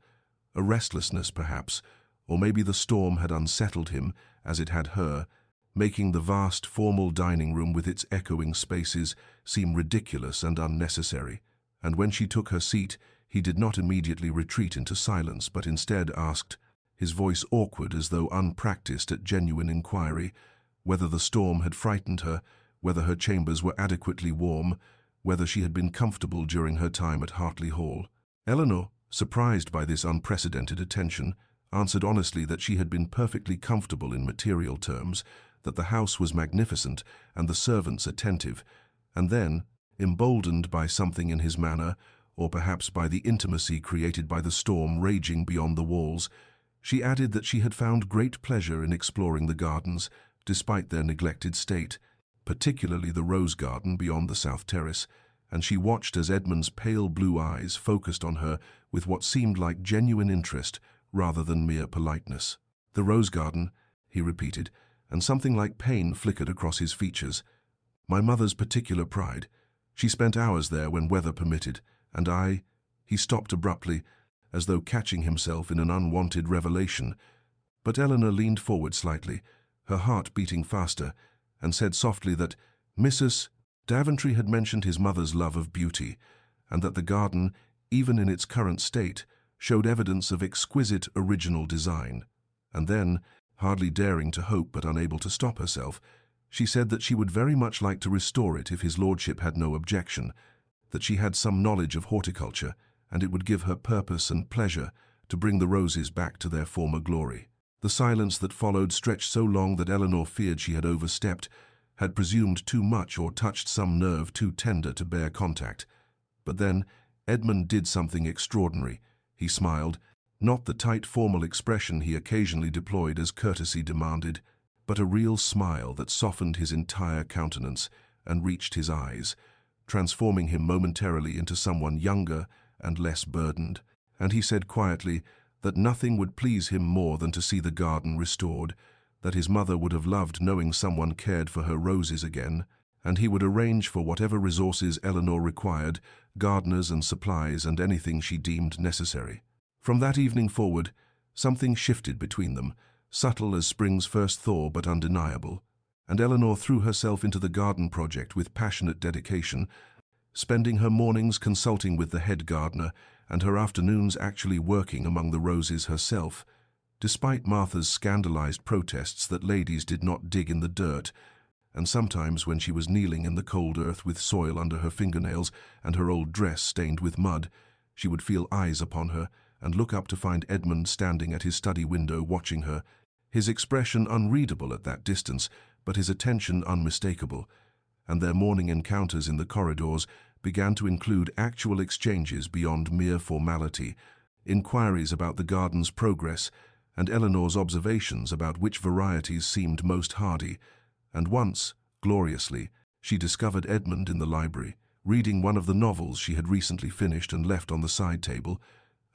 a restlessness perhaps, or maybe the storm had unsettled him as it had her, making the vast formal dining room with its echoing spaces seem ridiculous and unnecessary. And when she took her seat, he did not immediately retreat into silence, but instead asked, his voice awkward as though unpracticed at genuine inquiry, whether the storm had frightened her, whether her chambers were adequately warm, whether she had been comfortable during her time at Hartley Hall. Eleanor, surprised by this unprecedented attention, answered honestly that she had been perfectly comfortable in material terms, that the house was magnificent and the servants attentive, and then, emboldened by something in his manner, or perhaps by the intimacy created by the storm raging beyond the walls, she added that she had found great pleasure in exploring the gardens, despite their neglected state, particularly the rose garden beyond the south terrace, and she watched as Edmund's pale blue eyes focused on her with what seemed like genuine interest rather than mere politeness. "The rose garden," he repeated, and something like pain flickered across his features. "My mother's particular pride. She spent hours there when weather permitted, and I—" He stopped abruptly, as though catching himself in an unwanted revelation. But Eleanor leaned forward slightly, her heart beating faster, and said softly that Mrs. Daventry had mentioned his mother's love of beauty, and that the garden, even in its current state, showed evidence of exquisite original design. And then, hardly daring to hope but unable to stop herself, she said that she would very much like to restore it if his lordship had no objection, that she had some knowledge of horticulture, and it would give her purpose and pleasure to bring the roses back to their former glory. The silence that followed stretched so long that Eleanor feared she had overstepped, had presumed too much or touched some nerve too tender to bear contact. But then Edmund did something extraordinary. He smiled, not the tight formal expression he occasionally deployed as courtesy demanded, but a real smile that softened his entire countenance and reached his eyes, transforming him momentarily into someone younger and less burdened. And he said quietly that nothing would please him more than to see the garden restored, that his mother would have loved knowing someone cared for her roses again, and he would arrange for whatever resources Eleanor required, gardeners and supplies and anything she deemed necessary. From that evening forward, something shifted between them, subtle as spring's first thaw but undeniable, and Eleanor threw herself into the garden project with passionate dedication, spending her mornings consulting with the head gardener and her afternoons actually working among the roses herself, despite Martha's scandalized protests that ladies did not dig in the dirt, and sometimes when she was kneeling in the cold earth with soil under her fingernails and her old dress stained with mud, she would feel eyes upon her and look up to find Edmund standing at his study window watching her, his expression unreadable at that distance, but his attention unmistakable, and their morning encounters in the corridors began to include actual exchanges beyond mere formality, inquiries about the garden's progress, and Eleanor's observations about which varieties seemed most hardy, and once, gloriously, she discovered Edmund in the library, reading one of the novels she had recently finished and left on the side table,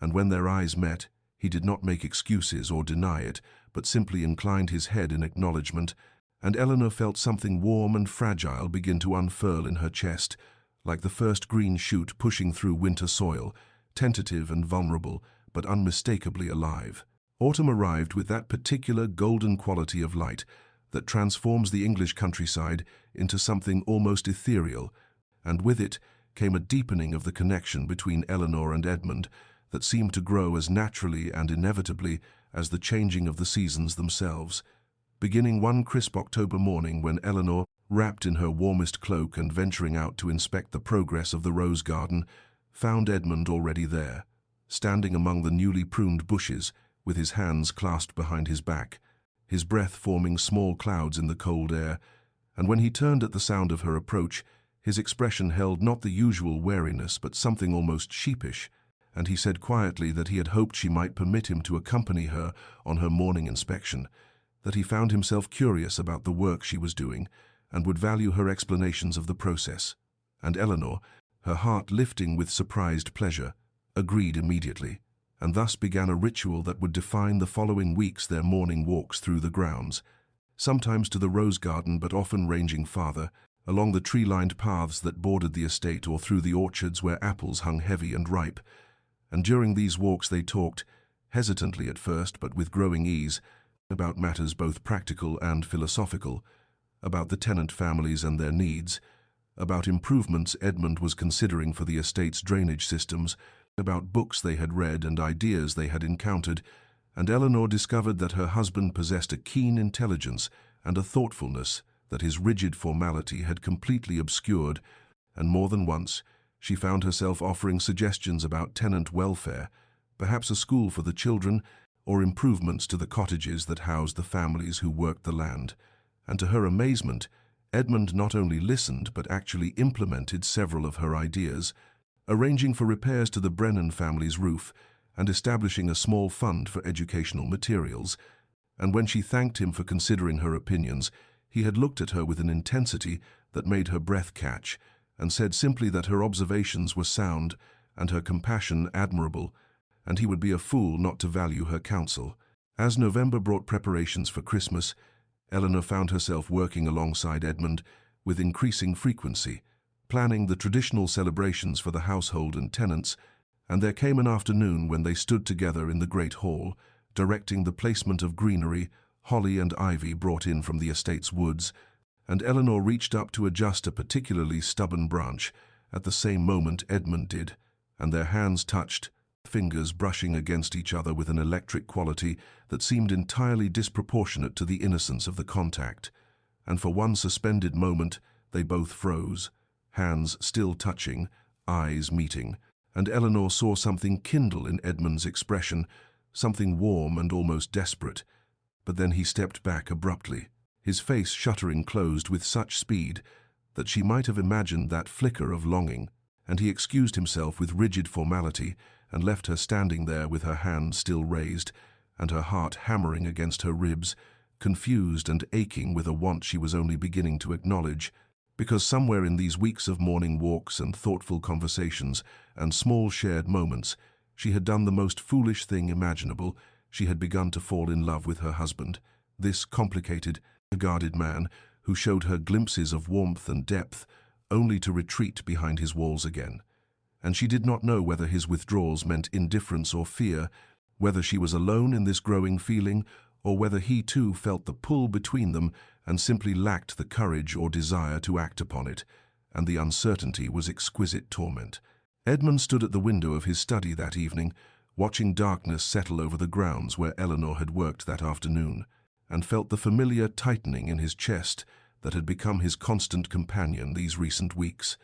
and when their eyes met, he did not make excuses or deny it, but simply inclined his head in acknowledgement, and Eleanor felt something warm and fragile begin to unfurl in her chest, like the first green shoot pushing through winter soil, tentative and vulnerable, but unmistakably alive. Autumn arrived with that particular golden quality of light that transforms the English countryside into something almost ethereal, and with it came a deepening of the connection between Eleanor and Edmund that seemed to grow as naturally and inevitably as the changing of the seasons themselves. Beginning one crisp October morning when Eleanor, wrapped in her warmest cloak and venturing out to inspect the progress of the rose garden, found Edmund already there, standing among the newly pruned bushes, with his hands clasped behind his back, his breath forming small clouds in the cold air, and when he turned at the sound of her approach, his expression held not the usual wariness but something almost sheepish, and he said quietly that he had hoped she might permit him to accompany her on her morning inspection, that he found himself curious about the work she was doing, and would value her explanations of the process. And Eleanor, her heart lifting with surprised pleasure, agreed immediately, and thus began a ritual that would define the following weeks their morning walks through the grounds, sometimes to the rose garden but often ranging farther, along the tree-lined paths that bordered the estate or through the orchards where apples hung heavy and ripe. And during these walks they talked, hesitantly at first but with growing ease, about matters both practical and philosophical, about the tenant families and their needs, about improvements Edmund was considering for the estate's drainage systems, about books they had read and ideas they had encountered, and Eleanor discovered that her husband possessed a keen intelligence and a thoughtfulness that his rigid formality had completely obscured, and more than once she found herself offering suggestions about tenant welfare, perhaps a school for the children, or improvements to the cottages that housed the families who worked the land. And to her amazement, Edmund not only listened but actually implemented several of her ideas, arranging for repairs to the Brennan family's roof and establishing a small fund for educational materials. And when she thanked him for considering her opinions, he had looked at her with an intensity that made her breath catch, and said simply that her observations were sound and her compassion admirable, and he would be a fool not to value her counsel. As November brought preparations for Christmas, Eleanor found herself working alongside Edmund with increasing frequency, planning the traditional celebrations for the household and tenants, and there came an afternoon when they stood together in the great hall, directing the placement of greenery, holly and ivy brought in from the estate's woods, and Eleanor reached up to adjust a particularly stubborn branch. At the same moment Edmund did, and their hands touched, fingers brushing against each other with an electric quality that seemed entirely disproportionate to the innocence of the contact. And for one suspended moment they both froze, hands still touching, eyes meeting, and Eleanor saw something kindle in Edmund's expression, something warm and almost desperate. But then he stepped back abruptly, his face shuttering closed with such speed that she might have imagined that flicker of longing, and he excused himself with rigid formality and left her standing there with her hand still raised and her heart hammering against her ribs, confused and aching with a want she was only beginning to acknowledge, because somewhere in these weeks of morning walks and thoughtful conversations and small shared moments, she had done the most foolish thing imaginable. She had begun to fall in love with her husband, this complicated, guarded man who showed her glimpses of warmth and depth, only to retreat behind his walls again. And she did not know whether his withdrawals meant indifference or fear, whether she was alone in this growing feeling, or whether he too felt the pull between them and simply lacked the courage or desire to act upon it, and the uncertainty was exquisite torment. Edmund stood at the window of his study that evening, watching darkness settle over the grounds where Eleanor had worked that afternoon, and felt the familiar tightening in his chest that had become his constant companion these recent weeks,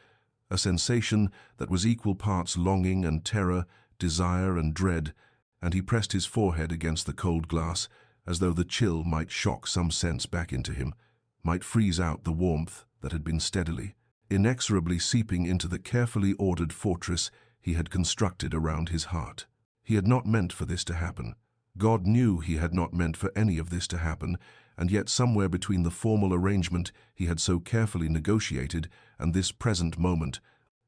a sensation that was equal parts longing and terror, desire and dread, and he pressed his forehead against the cold glass, as though the chill might shock some sense back into him, might freeze out the warmth that had been steadily, inexorably seeping into the carefully ordered fortress he had constructed around his heart. He had not meant for this to happen. God knew he had not meant for any of this to happen, and yet somewhere between the formal arrangement he had so carefully negotiated and this present moment,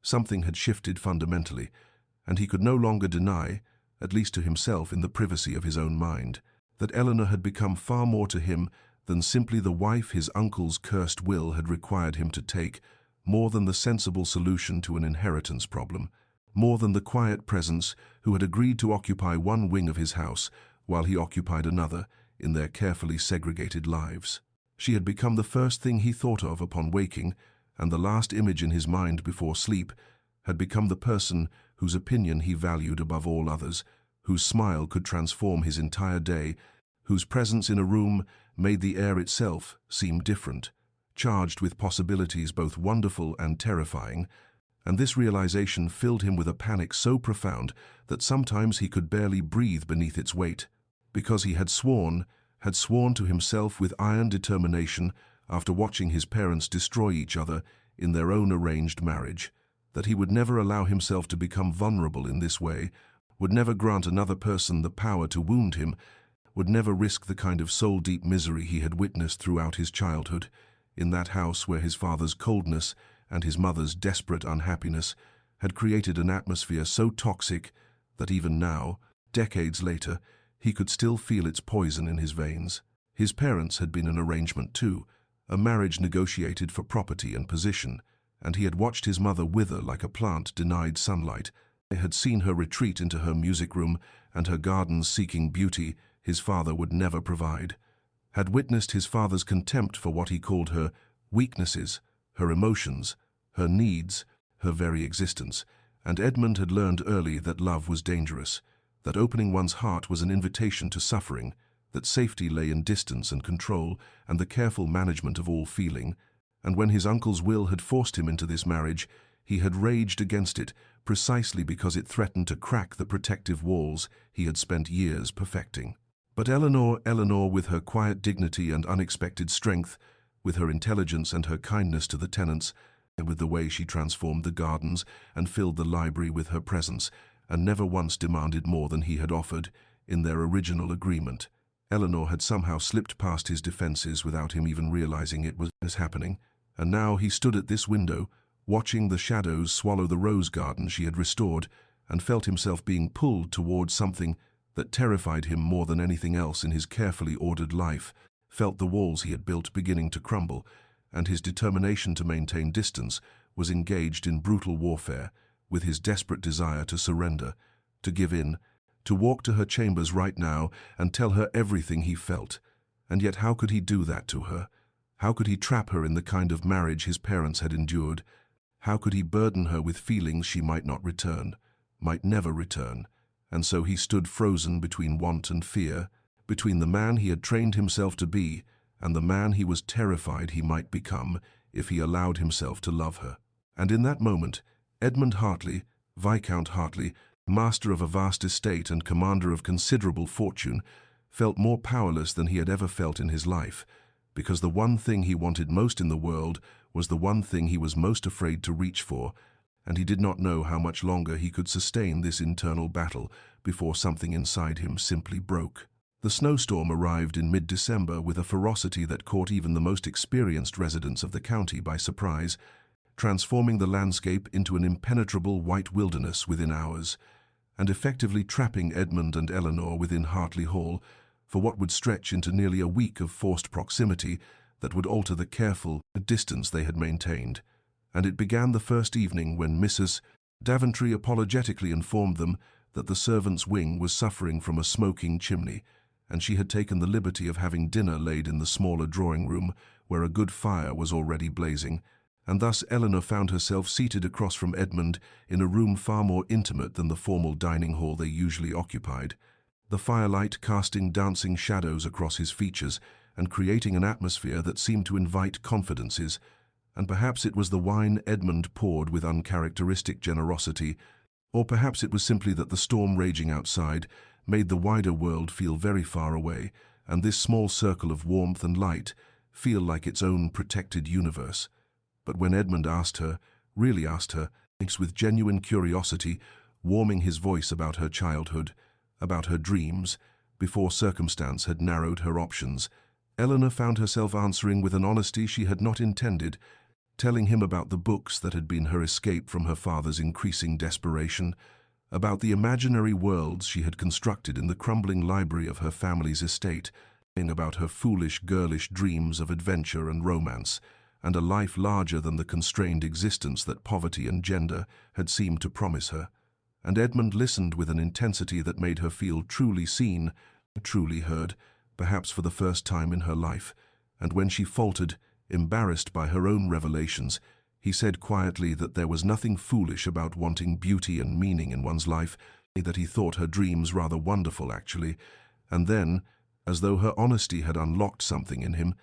something had shifted fundamentally, and he could no longer deny, at least to himself in the privacy of his own mind, that Eleanor had become far more to him than simply the wife his uncle's cursed will had required him to take, more than the sensible solution to an inheritance problem, more than the quiet presence who had agreed to occupy one wing of his house while he occupied another in their carefully segregated lives. She had become the first thing he thought of upon waking, and the last image in his mind before sleep, had become the person whose opinion he valued above all others, whose smile could transform his entire day, whose presence in a room made the air itself seem different, charged with possibilities both wonderful and terrifying, and this realization filled him with a panic so profound that sometimes he could barely breathe beneath its weight, because he had sworn to himself with iron determination after watching his parents destroy each other in their own arranged marriage, that he would never allow himself to become vulnerable in this way, would never grant another person the power to wound him, would never risk the kind of soul-deep misery he had witnessed throughout his childhood, in that house where his father's coldness and his mother's desperate unhappiness had created an atmosphere so toxic that even now, decades later, he could still feel its poison in his veins. His parents had been an arrangement too, a marriage negotiated for property and position, and he had watched his mother wither like a plant denied sunlight. He had seen her retreat into her music room and her gardens seeking beauty his father would never provide, had witnessed his father's contempt for what he called her weaknesses, her emotions, her needs, her very existence, and Edmund had learned early that love was dangerous, that opening one's heart was an invitation to suffering, that safety lay in distance and control and the careful management of all feeling, and when his uncle's will had forced him into this marriage, he had raged against it precisely because it threatened to crack the protective walls he had spent years perfecting. But Eleanor, with her quiet dignity and unexpected strength, with her intelligence and her kindness to the tenants, and with the way she transformed the gardens and filled the library with her presence, and never once demanded more than he had offered in their original agreement. Eleanor had somehow slipped past his defenses without him even realizing it was happening, and now he stood at this window, watching the shadows swallow the rose garden she had restored, and felt himself being pulled towards something that terrified him more than anything else in his carefully ordered life, felt the walls he had built beginning to crumble, and his determination to maintain distance was engaged in brutal warfare with his desperate desire to surrender, to give in, to walk to her chambers right now and tell her everything he felt. And yet how could he do that to her? How could he trap her in the kind of marriage his parents had endured? How could he burden her with feelings she might not return, might never return? And so he stood frozen between want and fear, between the man he had trained himself to be and the man he was terrified he might become if he allowed himself to love her. And in that moment, Edmund Hartley, Viscount Hartley, master of a vast estate and commander of considerable fortune, felt more powerless than he had ever felt in his life, because the one thing he wanted most in the world was the one thing he was most afraid to reach for, and he did not know how much longer he could sustain this internal battle before something inside him simply broke. The snowstorm arrived in mid-December with a ferocity that caught even the most experienced residents of the county by surprise, transforming the landscape into an impenetrable white wilderness within hours, and effectively trapping Edmund and Eleanor within Hartley Hall for what would stretch into nearly a week of forced proximity that would alter the careful distance they had maintained. And it began the first evening when Mrs. Daventry apologetically informed them that the servants' wing was suffering from a smoking chimney, and she had taken the liberty of having dinner laid in the smaller drawing-room where a good fire was already blazing, and thus Eleanor found herself seated across from Edmund in a room far more intimate than the formal dining hall they usually occupied, the firelight casting dancing shadows across his features and creating an atmosphere that seemed to invite confidences. And perhaps it was the wine Edmund poured with uncharacteristic generosity, or perhaps it was simply that the storm raging outside made the wider world feel very far away, and this small circle of warmth and light feel like its own protected universe. But when Edmund really asked her, with genuine curiosity, warming his voice about her childhood, about her dreams, before circumstance had narrowed her options, Eleanor found herself answering with an honesty she had not intended, telling him about the books that had been her escape from her father's increasing desperation, about the imaginary worlds she had constructed in the crumbling library of her family's estate, about her foolish, girlish dreams of adventure and romance, and a life larger than the constrained existence that poverty and gender had seemed to promise her. And Edmund listened with an intensity that made her feel truly seen, truly heard, perhaps for the first time in her life. And when she faltered, embarrassed by her own revelations, he said quietly that there was nothing foolish about wanting beauty and meaning in one's life, that he thought her dreams rather wonderful, actually. And then, as though her honesty had unlocked something in him,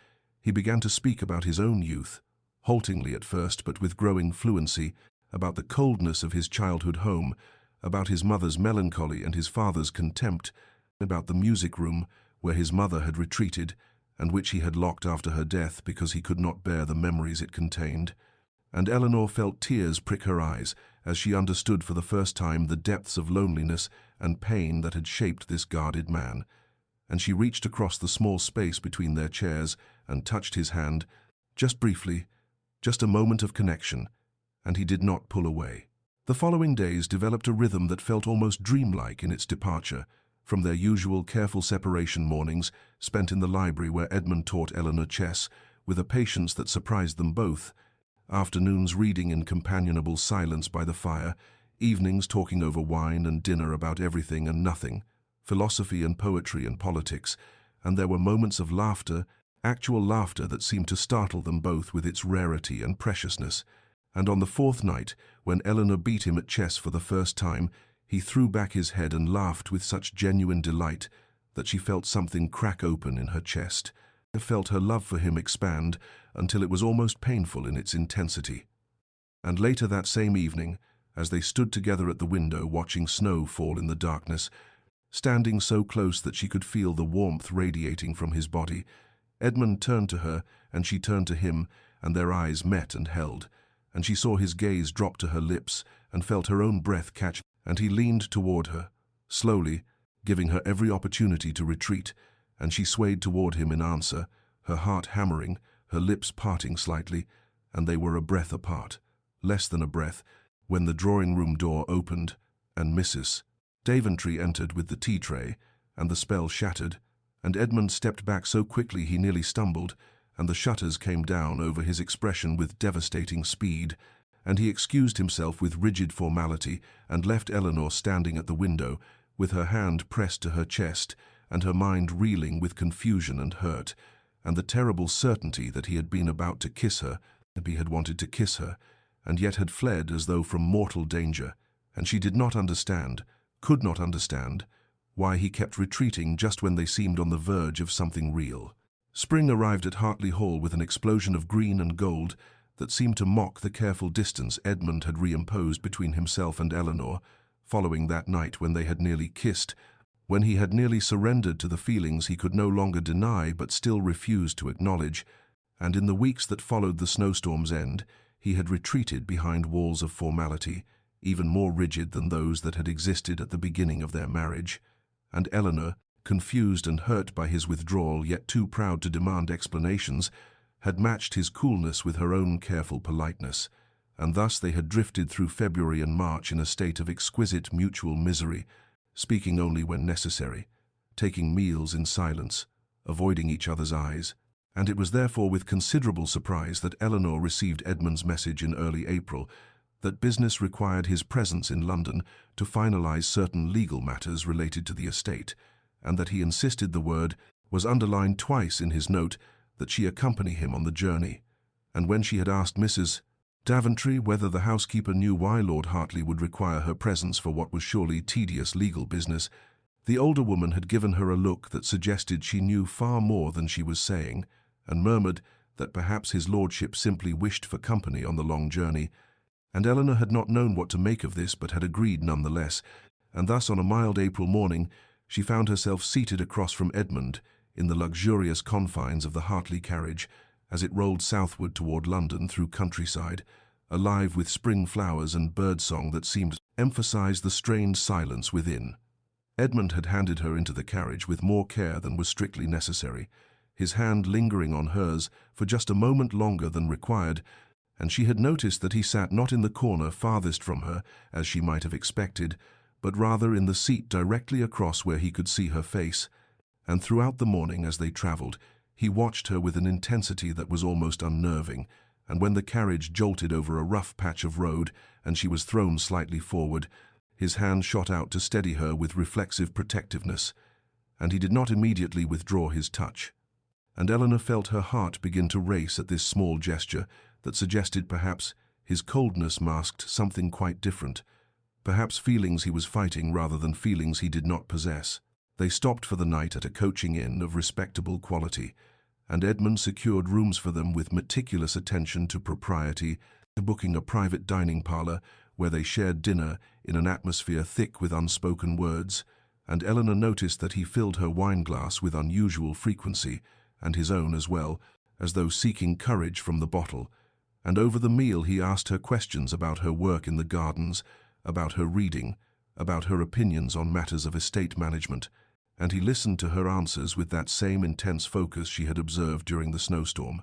he began to speak about his own youth, haltingly at first but with growing fluency, about the coldness of his childhood home, about his mother's melancholy and his father's contempt, about the music room where his mother had retreated and which he had locked after her death because he could not bear the memories it contained. And Eleanor felt tears prick her eyes as she understood for the first time the depths of loneliness and pain that had shaped this guarded man. And she reached across the small space between their chairs and touched his hand, just briefly, just a moment of connection, and he did not pull away. The following days developed a rhythm that felt almost dreamlike in its departure, from their usual careful separation mornings spent in the library where Edmund taught Eleanor chess, with a patience that surprised them both, afternoons reading in companionable silence by the fire, evenings talking over wine and dinner about everything and nothing, philosophy and poetry and politics, and there were moments of laughter, actual laughter that seemed to startle them both with its rarity and preciousness. And on the fourth night, when Eleanor beat him at chess for the first time, he threw back his head and laughed with such genuine delight that she felt something crack open in her chest, felt her love for him expand until it was almost painful in its intensity. And later that same evening, as they stood together at the window watching snow fall in the darkness, standing so close that she could feel the warmth radiating from his body, Edmund turned to her and she turned to him, and their eyes met and held, and she saw his gaze drop to her lips and felt her own breath catch, and he leaned toward her, slowly, giving her every opportunity to retreat, and she swayed toward him in answer, her heart hammering, her lips parting slightly, and they were a breath apart, less than a breath, when the drawing-room door opened, and Mrs. Daventry entered with the tea-tray, and the spell shattered, and Edmund stepped back so quickly he nearly stumbled, and the shutters came down over his expression with devastating speed, and he excused himself with rigid formality and left Eleanor standing at the window, with her hand pressed to her chest and her mind reeling with confusion and hurt, and the terrible certainty that he had been about to kiss her, that he had wanted to kiss her, and yet had fled as though from mortal danger, and she did not understand, could not understand, why he kept retreating just when they seemed on the verge of something real. Spring arrived at Hartley Hall with an explosion of green and gold that seemed to mock the careful distance Edmund had reimposed between himself and Eleanor, following that night when they had nearly kissed, when he had nearly surrendered to the feelings he could no longer deny but still refused to acknowledge, and in the weeks that followed the snowstorm's end, he had retreated behind walls of formality, even more rigid than those that had existed at the beginning of their marriage. And Eleanor, confused and hurt by his withdrawal yet too proud to demand explanations, had matched his coolness with her own careful politeness, and thus they had drifted through February and March in a state of exquisite mutual misery, speaking only when necessary, taking meals in silence, avoiding each other's eyes, and it was therefore with considerable surprise that Eleanor received Edmund's message in early April that business required his presence in London to finalize certain legal matters related to the estate, and that he insisted the word was underlined twice in his note that she accompany him on the journey. And when she had asked Mrs. Daventry whether the housekeeper knew why Lord Hartley would require her presence for what was surely tedious legal business, the older woman had given her a look that suggested she knew far more than she was saying, and murmured that perhaps his lordship simply wished for company on the long journey, and Eleanor had not known what to make of this but had agreed nonetheless, and thus on a mild April morning she found herself seated across from Edmund in the luxurious confines of the Hartley carriage as it rolled southward toward London through countryside, alive with spring flowers and birdsong that seemed to emphasize the strained silence within. Edmund had handed her into the carriage with more care than was strictly necessary, his hand lingering on hers for just a moment longer than required, and she had noticed that he sat not in the corner farthest from her, as she might have expected, but rather in the seat directly across where he could see her face, and throughout the morning as they travelled, he watched her with an intensity that was almost unnerving, and when the carriage jolted over a rough patch of road and she was thrown slightly forward, his hand shot out to steady her with reflexive protectiveness, and he did not immediately withdraw his touch. And Eleanor felt her heart begin to race at this small gesture that suggested perhaps his coldness masked something quite different, perhaps feelings he was fighting rather than feelings he did not possess. They stopped for the night at a coaching inn of respectable quality, and Edmund secured rooms for them with meticulous attention to propriety, booking a private dining parlour where they shared dinner in an atmosphere thick with unspoken words, and Eleanor noticed that he filled her wine-glass with unusual frequency, and his own as well, as though seeking courage from the bottle, and over the meal he asked her questions about her work in the gardens, about her reading, about her opinions on matters of estate management, and he listened to her answers with that same intense focus she had observed during the snowstorm.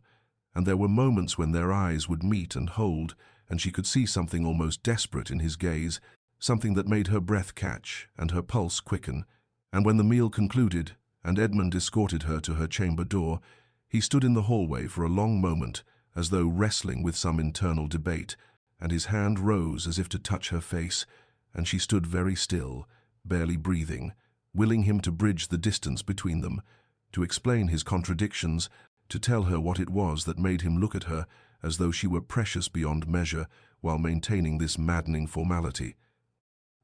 And there were moments when their eyes would meet and hold, and she could see something almost desperate in his gaze, something that made her breath catch and her pulse quicken. And when the meal concluded, and Edmund escorted her to her chamber door, he stood in the hallway for a long moment, as though wrestling with some internal debate, and his hand rose as if to touch her face, and she stood very still, barely breathing, willing him to bridge the distance between them, to explain his contradictions, to tell her what it was that made him look at her as though she were precious beyond measure while maintaining this maddening formality.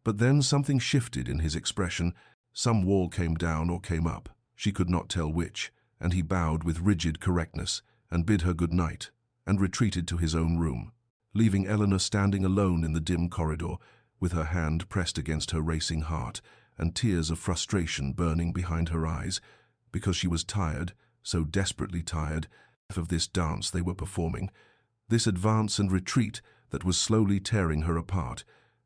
But then something shifted in his expression. Some wall came down or came up, she could not tell which, and he bowed with rigid correctness and bid her good night, and retreated to his own room, leaving Eleanor standing alone in the dim corridor, with her hand pressed against her racing heart and tears of frustration burning behind her eyes, because she was tired, so desperately tired, of this dance they were performing, this advance and retreat that was slowly tearing her apart.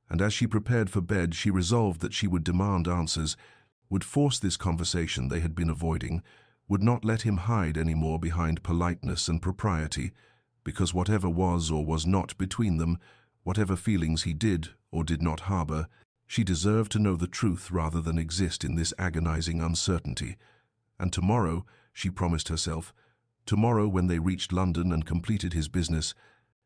And as she prepared for bed, she resolved that she would demand answers, would force this conversation they had been avoiding, would not let him hide any more behind politeness and propriety, because whatever was or was not between them, whatever feelings he did or did not harbor, she deserved to know the truth rather than exist in this agonizing uncertainty. And tomorrow, she promised herself, tomorrow when they reached London and completed his business,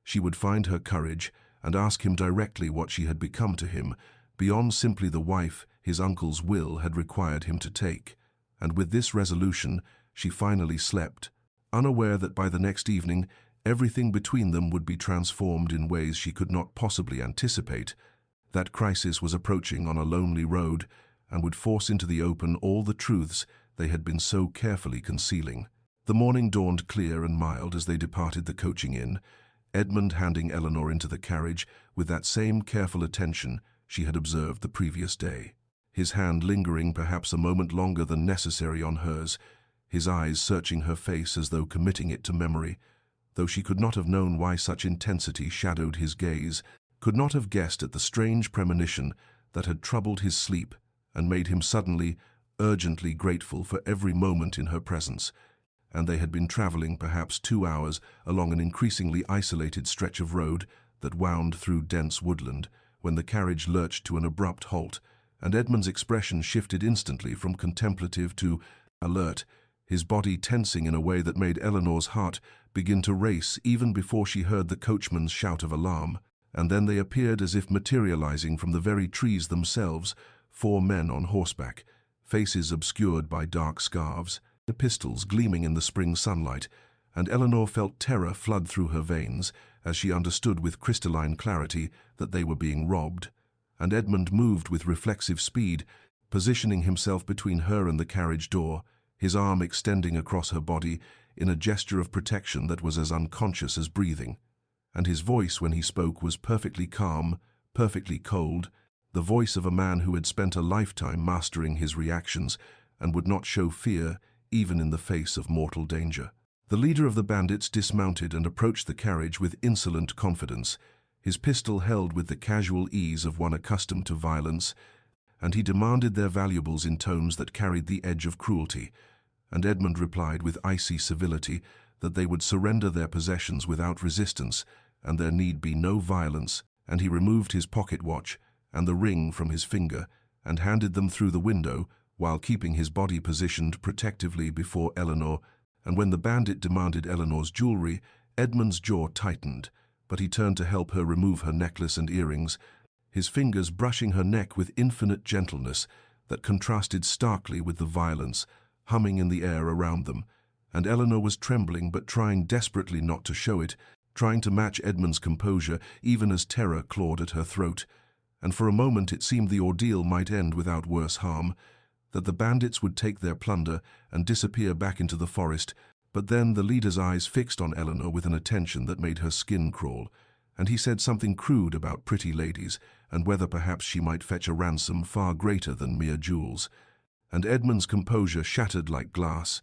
she would find her courage and ask him directly what she had become to him, beyond simply the wife his uncle's will had required him to take. And with this resolution, she finally slept, unaware that by the next evening, everything between them would be transformed in ways she could not possibly anticipate. That crisis was approaching on a lonely road and would force into the open all the truths they had been so carefully concealing. The morning dawned clear and mild as they departed the coaching inn, Edmund handing Eleanor into the carriage with that same careful attention she had observed the previous day, his hand lingering perhaps a moment longer than necessary on hers, his eyes searching her face as though committing it to memory, though she could not have known why such intensity shadowed his gaze, could not have guessed at the strange premonition that had troubled his sleep and made him suddenly, urgently grateful for every moment in her presence. And they had been travelling perhaps 2 hours along an increasingly isolated stretch of road that wound through dense woodland, when the carriage lurched to an abrupt halt, and Edmund's expression shifted instantly from contemplative to alert, his body tensing in a way that made Eleanor's heart begin to race even before she heard the coachman's shout of alarm. And then they appeared as if materializing from the very trees themselves, 4 men on horseback, faces obscured by dark scarves, the pistols gleaming in the spring sunlight, and Eleanor felt terror flood through her veins as she understood with crystalline clarity that they were being robbed. And Edmund moved with reflexive speed, positioning himself between her and the carriage door, his arm extending across her body in a gesture of protection that was as unconscious as breathing. And his voice when he spoke was perfectly calm, perfectly cold, the voice of a man who had spent a lifetime mastering his reactions and would not show fear even in the face of mortal danger. The leader of the bandits dismounted and approached the carriage with insolent confidence, his pistol held with the casual ease of one accustomed to violence, and he demanded their valuables in tones that carried the edge of cruelty, and Edmund replied with icy civility that they would surrender their possessions without resistance, and there need be no violence, and he removed his pocket watch and the ring from his finger and handed them through the window while keeping his body positioned protectively before Eleanor, and when the bandit demanded Eleanor's jewelry, Edmund's jaw tightened, but he turned to help her remove her necklace and earrings, his fingers brushing her neck with infinite gentleness that contrasted starkly with the violence humming in the air around them. And Eleanor was trembling but trying desperately not to show it, trying to match Edmund's composure even as terror clawed at her throat. And for a moment it seemed the ordeal might end without worse harm, that the bandits would take their plunder and disappear back into the forest. But then the leader's eyes fixed on Eleanor with an attention that made her skin crawl, and he said something crude about pretty ladies and whether perhaps she might fetch a ransom far greater than mere jewels. And Edmund's composure shattered like glass,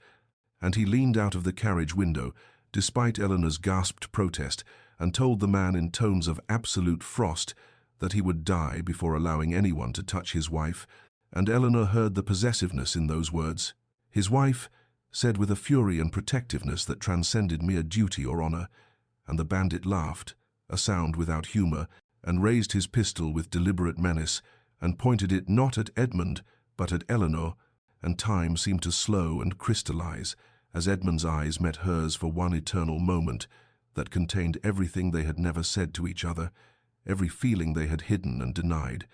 and he leaned out of the carriage window, despite Eleanor's gasped protest, and told the man in tones of absolute frost that he would die before allowing anyone to touch his wife. And Eleanor heard the possessiveness in those words. His wife, said with a fury and protectiveness that transcended mere duty or honor. And the bandit laughed, a sound without humor, and raised his pistol with deliberate menace, and pointed it not at Edmund, but at Eleanor, and time seemed to slow and crystallize as Edmund's eyes met hers for one eternal moment that contained everything they had never said to each other, every feeling they had hidden and denied.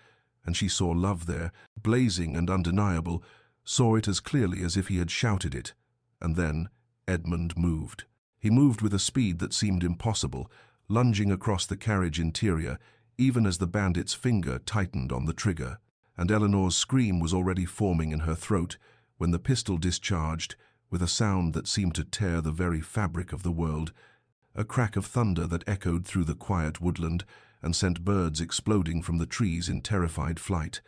And she saw love there, blazing and undeniable, saw it as clearly as if he had shouted it. And then Edmund moved. He moved with a speed that seemed impossible, lunging across the carriage interior, even as the bandit's finger tightened on the trigger. And Eleanor's scream was already forming in her throat when the pistol discharged, with a sound that seemed to tear the very fabric of the world, a crack of thunder that echoed through the quiet woodland and sent birds exploding from the trees in terrified flight.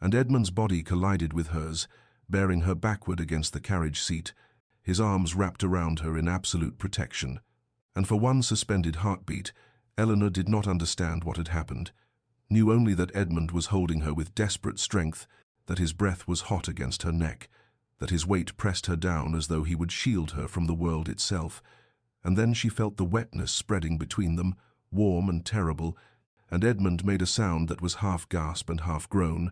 And Edmund's body collided with hers, bearing her backward against the carriage seat, his arms wrapped around her in absolute protection. And for one suspended heartbeat, Eleanor did not understand what had happened, knew only that Edmund was holding her with desperate strength, that his breath was hot against her neck, that his weight pressed her down as though he would shield her from the world itself. And then she felt the wetness spreading between them, warm and terrible, and Edmund made a sound that was half gasp and half groan,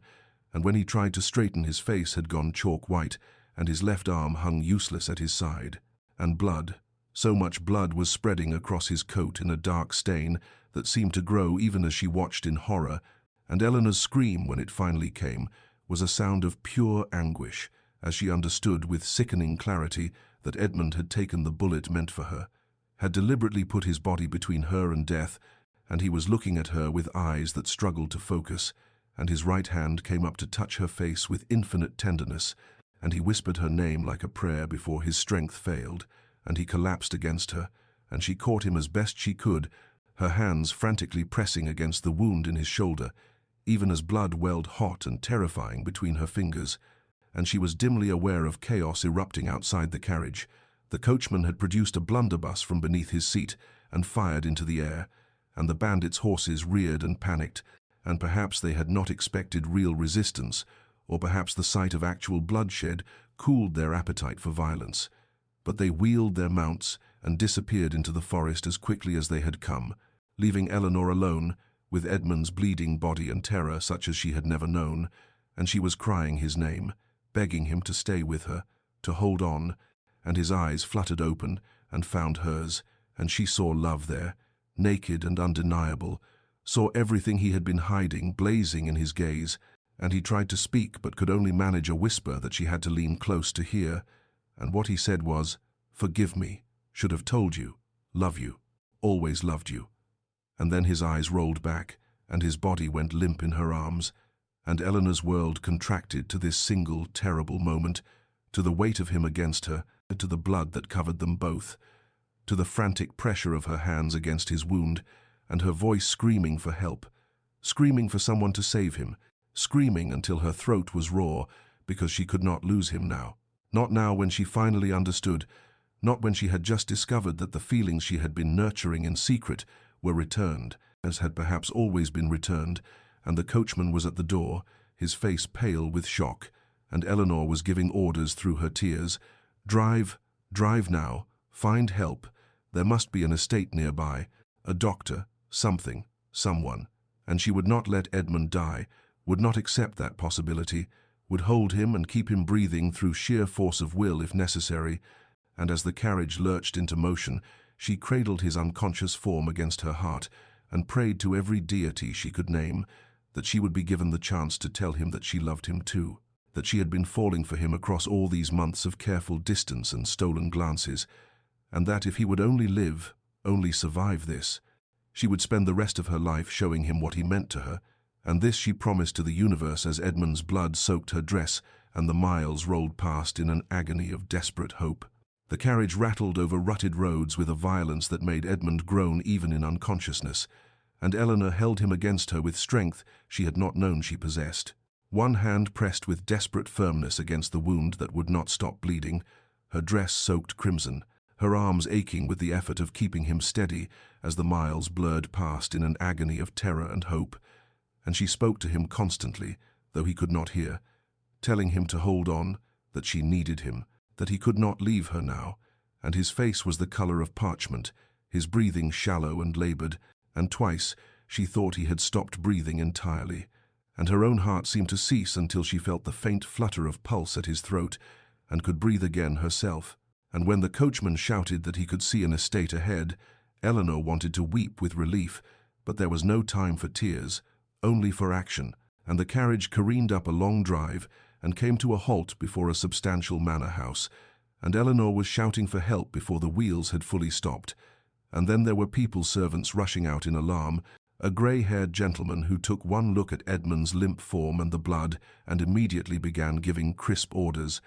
and when he tried to straighten his face had gone chalk white, and his left arm hung useless at his side. And blood, so much blood was spreading across his coat in a dark stain that seemed to grow even as she watched in horror, and Eleanor's scream, when it finally came, was a sound of pure anguish, as she understood with sickening clarity that Edmund had taken the bullet meant for her, had deliberately put his body between her and death, and he was looking at her with eyes that struggled to focus, and his right hand came up to touch her face with infinite tenderness, and he whispered her name like a prayer before his strength failed, and he collapsed against her, and she caught him as best she could, her hands frantically pressing against the wound in his shoulder, even as blood welled hot and terrifying between her fingers, and she was dimly aware of chaos erupting outside the carriage. The coachman had produced a blunderbuss from beneath his seat and fired into the air, and the bandits' horses reared and panicked, and perhaps they had not expected real resistance, or perhaps the sight of actual bloodshed cooled their appetite for violence. But they wheeled their mounts and disappeared into the forest as quickly as they had come, leaving Eleanor alone, with Edmund's bleeding body and terror such as she had never known, and she was crying his name, begging him to stay with her, to hold on, and his eyes fluttered open and found hers, and she saw love there, naked and undeniable, saw everything he had been hiding blazing in his gaze, and he tried to speak but could only manage a whisper that she had to lean close to hear, and what he said was, "Forgive me, should have told you, love you, always loved you." And then his eyes rolled back, and his body went limp in her arms, and Eleanor's world contracted to this single terrible moment, to the weight of him against her, to the blood that covered them both, to the frantic pressure of her hands against his wound, and her voice screaming for help, screaming for someone to save him, screaming until her throat was raw, because she could not lose him now. Not now when she finally understood, not when she had just discovered that the feelings she had been nurturing in secret were returned, as had perhaps always been returned, and the coachman was at the door, his face pale with shock, and Eleanor was giving orders through her tears. "Drive, drive now, find help. There must be an estate nearby, a doctor, something, someone." And she would not let Edmund die, would not accept that possibility, would hold him and keep him breathing through sheer force of will if necessary. And as the carriage lurched into motion, she cradled his unconscious form against her heart and prayed to every deity she could name that she would be given the chance to tell him that she loved him too, that she had been falling for him across all these months of careful distance and stolen glances, and that if he would only live, only survive this, she would spend the rest of her life showing him what he meant to her, and this she promised to the universe as Edmund's blood soaked her dress and the miles rolled past in an agony of desperate hope. The carriage rattled over rutted roads with a violence that made Edmund groan even in unconsciousness, and Eleanor held him against her with strength she had not known she possessed. One hand pressed with desperate firmness against the wound that would not stop bleeding, her dress soaked crimson, her arms aching with the effort of keeping him steady as the miles blurred past in an agony of terror and hope, and she spoke to him constantly, though he could not hear, telling him to hold on, that she needed him, that he could not leave her now, and his face was the color of parchment, his breathing shallow and labored, and twice she thought he had stopped breathing entirely, and her own heart seemed to cease until she felt the faint flutter of pulse at his throat, and could breathe again herself. And when the coachman shouted that he could see an estate ahead, Eleanor wanted to weep with relief, but there was no time for tears, only for action, and the carriage careened up a long drive and came to a halt before a substantial manor house, and Eleanor was shouting for help before the wheels had fully stopped. And then there were people's servants rushing out in alarm, a grey-haired gentleman who took one look at Edmund's limp form and the blood and immediately began giving crisp orders,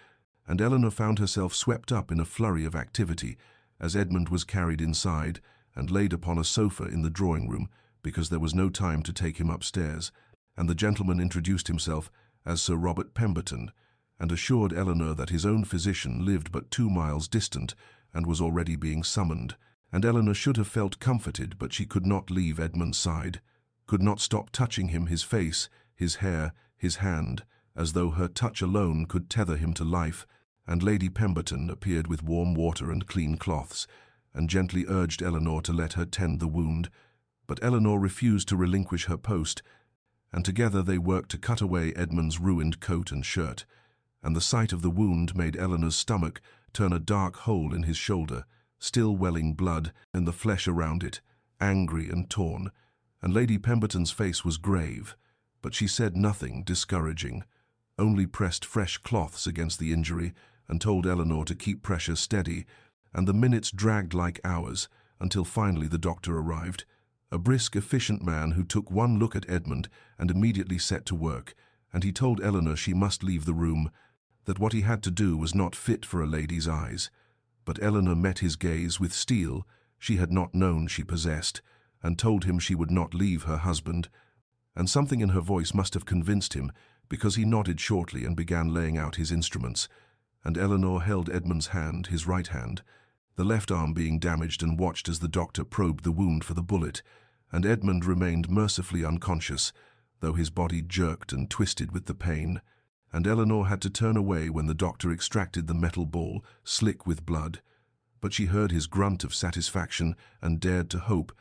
and Eleanor found herself swept up in a flurry of activity as Edmund was carried inside and laid upon a sofa in the drawing-room because there was no time to take him upstairs, and the gentleman introduced himself as Sir Robert Pemberton, and assured Eleanor that his own physician lived but 2 miles distant and was already being summoned, and Eleanor should have felt comforted, but she could not leave Edmund's side, could not stop touching him, his face, his hair, his hand, as though her touch alone could tether him to life, and Lady Pemberton appeared with warm water and clean cloths, and gently urged Eleanor to let her tend the wound, but Eleanor refused to relinquish her post, and together they worked to cut away Edmund's ruined coat and shirt, and the sight of the wound made Eleanor's stomach turn a dark hole in his shoulder, still welling blood, and the flesh around it, angry and torn, and Lady Pemberton's face was grave, but she said nothing discouraging, only pressed fresh cloths against the injury and told Eleanor to keep pressure steady, and the minutes dragged like hours until finally the doctor arrived, a brisk, efficient man who took one look at Edmund and immediately set to work, and he told Eleanor she must leave the room, that what he had to do was not fit for a lady's eyes. But Eleanor met his gaze with steel she had not known she possessed, and told him she would not leave her husband, and something in her voice must have convinced him, because he nodded shortly and began laying out his instruments, and Eleanor held Edmund's hand, his right hand, the left arm being damaged, and watched as the doctor probed the wound for the bullet, and Edmund remained mercifully unconscious, though his body jerked and twisted with the pain, and Eleanor had to turn away when the doctor extracted the metal ball, slick with blood, but she heard his grunt of satisfaction and dared to hope,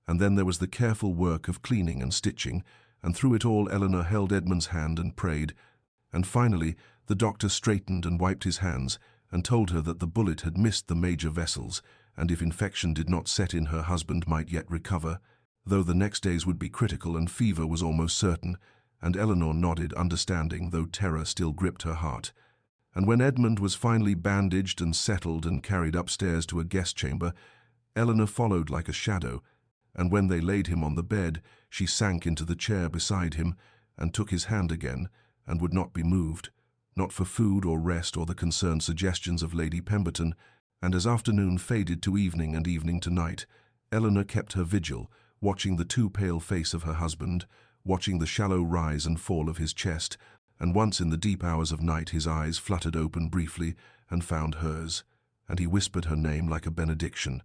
and then there was the careful work of cleaning and stitching, and through it all Eleanor held Edmund's hand and prayed, and finally the doctor straightened and wiped his hands and told her that the bullet had missed the major vessels, and if infection did not set in, her husband might yet recover, though the next days would be critical and fever was almost certain, and Eleanor nodded, understanding, though terror still gripped her heart. And when Edmund was finally bandaged and settled and carried upstairs to a guest chamber, Eleanor followed like a shadow, and when they laid him on the bed, she sank into the chair beside him and took his hand again, and would not be moved, not for food or rest or the concerned suggestions of Lady Pemberton, and as afternoon faded to evening and evening to night, Eleanor kept her vigil, watching the too pale face of her husband, watching the shallow rise and fall of his chest, and once in the deep hours of night his eyes fluttered open briefly and found hers, and he whispered her name like a benediction,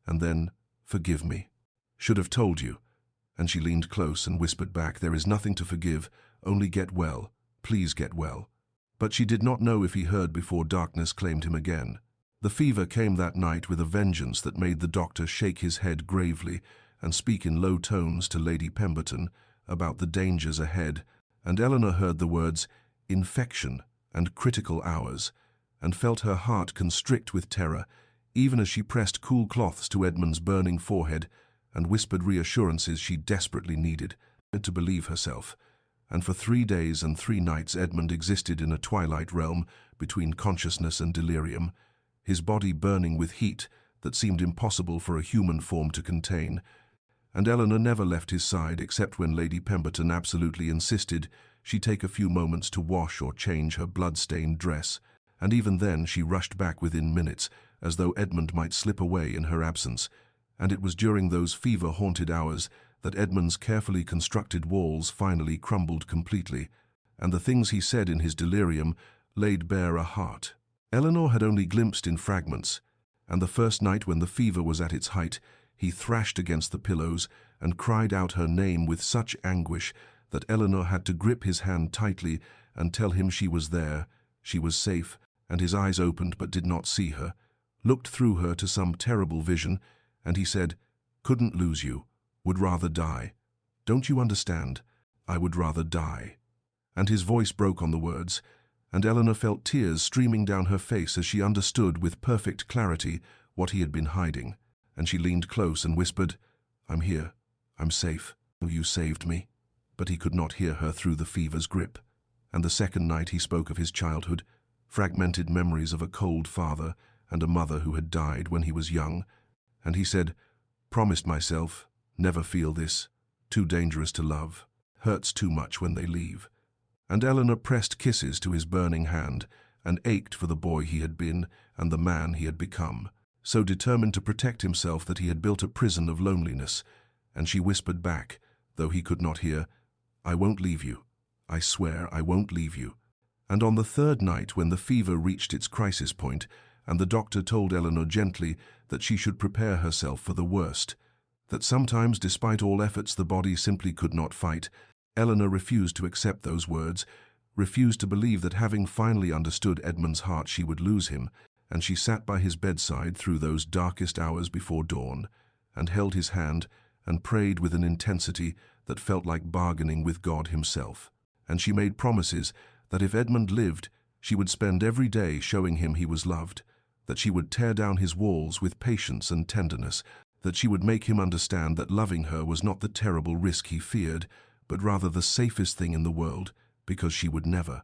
and then, "Forgive me. Should have told you." And she leaned close and whispered back, "There is nothing to forgive, only get well, please get well." But she did not know if he heard before darkness claimed him again. The fever came that night with a vengeance that made the doctor shake his head gravely and speak in low tones to Lady Pemberton about the dangers ahead, and Eleanor heard the words infection and critical hours, and felt her heart constrict with terror, even as she pressed cool cloths to Edmund's burning forehead and whispered reassurances she desperately needed to believe herself. And for 3 days and 3 nights Edmund existed in a twilight realm between consciousness and delirium, his body burning with heat that seemed impossible for a human form to contain. And Eleanor never left his side except when Lady Pemberton absolutely insisted she take a few moments to wash or change her blood-stained dress, and even then she rushed back within minutes, as though Edmund might slip away in her absence. And it was during those fever-haunted hours that Edmund's carefully constructed walls finally crumbled completely, and the things he said in his delirium laid bare a heart Eleanor had only glimpsed in fragments. And the first night when the fever was at its height, he thrashed against the pillows and cried out her name with such anguish that Eleanor had to grip his hand tightly and tell him she was there, she was safe, and his eyes opened but did not see her, looked through her to some terrible vision, and he said, "Couldn't lose you, would rather die. Don't you understand? I would rather die." And his voice broke on the words, and Eleanor felt tears streaming down her face as she understood with perfect clarity what he had been hiding, and she leaned close and whispered, "I'm here, I'm safe, you saved me." But he could not hear her through the fever's grip. And the second night he spoke of his childhood, fragmented memories of a cold father and a mother who had died when he was young, and he said, "Promised myself, never feel this, too dangerous to love, hurts too much when they leave." And Eleanor pressed kisses to his burning hand and ached for the boy he had been and the man he had become, so determined to protect himself that he had built a prison of loneliness, and she whispered back, though he could not hear, "I won't leave you. I swear I won't leave you." And on the third night, when the fever reached its crisis point, and the doctor told Eleanor gently that she should prepare herself for the worst, that sometimes, despite all efforts, the body simply could not fight, Eleanor refused to accept those words, refused to believe that having finally understood Edmund's heart she would lose him, and she sat by his bedside through those darkest hours before dawn, and held his hand and prayed with an intensity that felt like bargaining with God himself. And she made promises that if Edmund lived, she would spend every day showing him he was loved, that she would tear down his walls with patience and tenderness, that she would make him understand that loving her was not the terrible risk he feared, but rather the safest thing in the world, because she would never,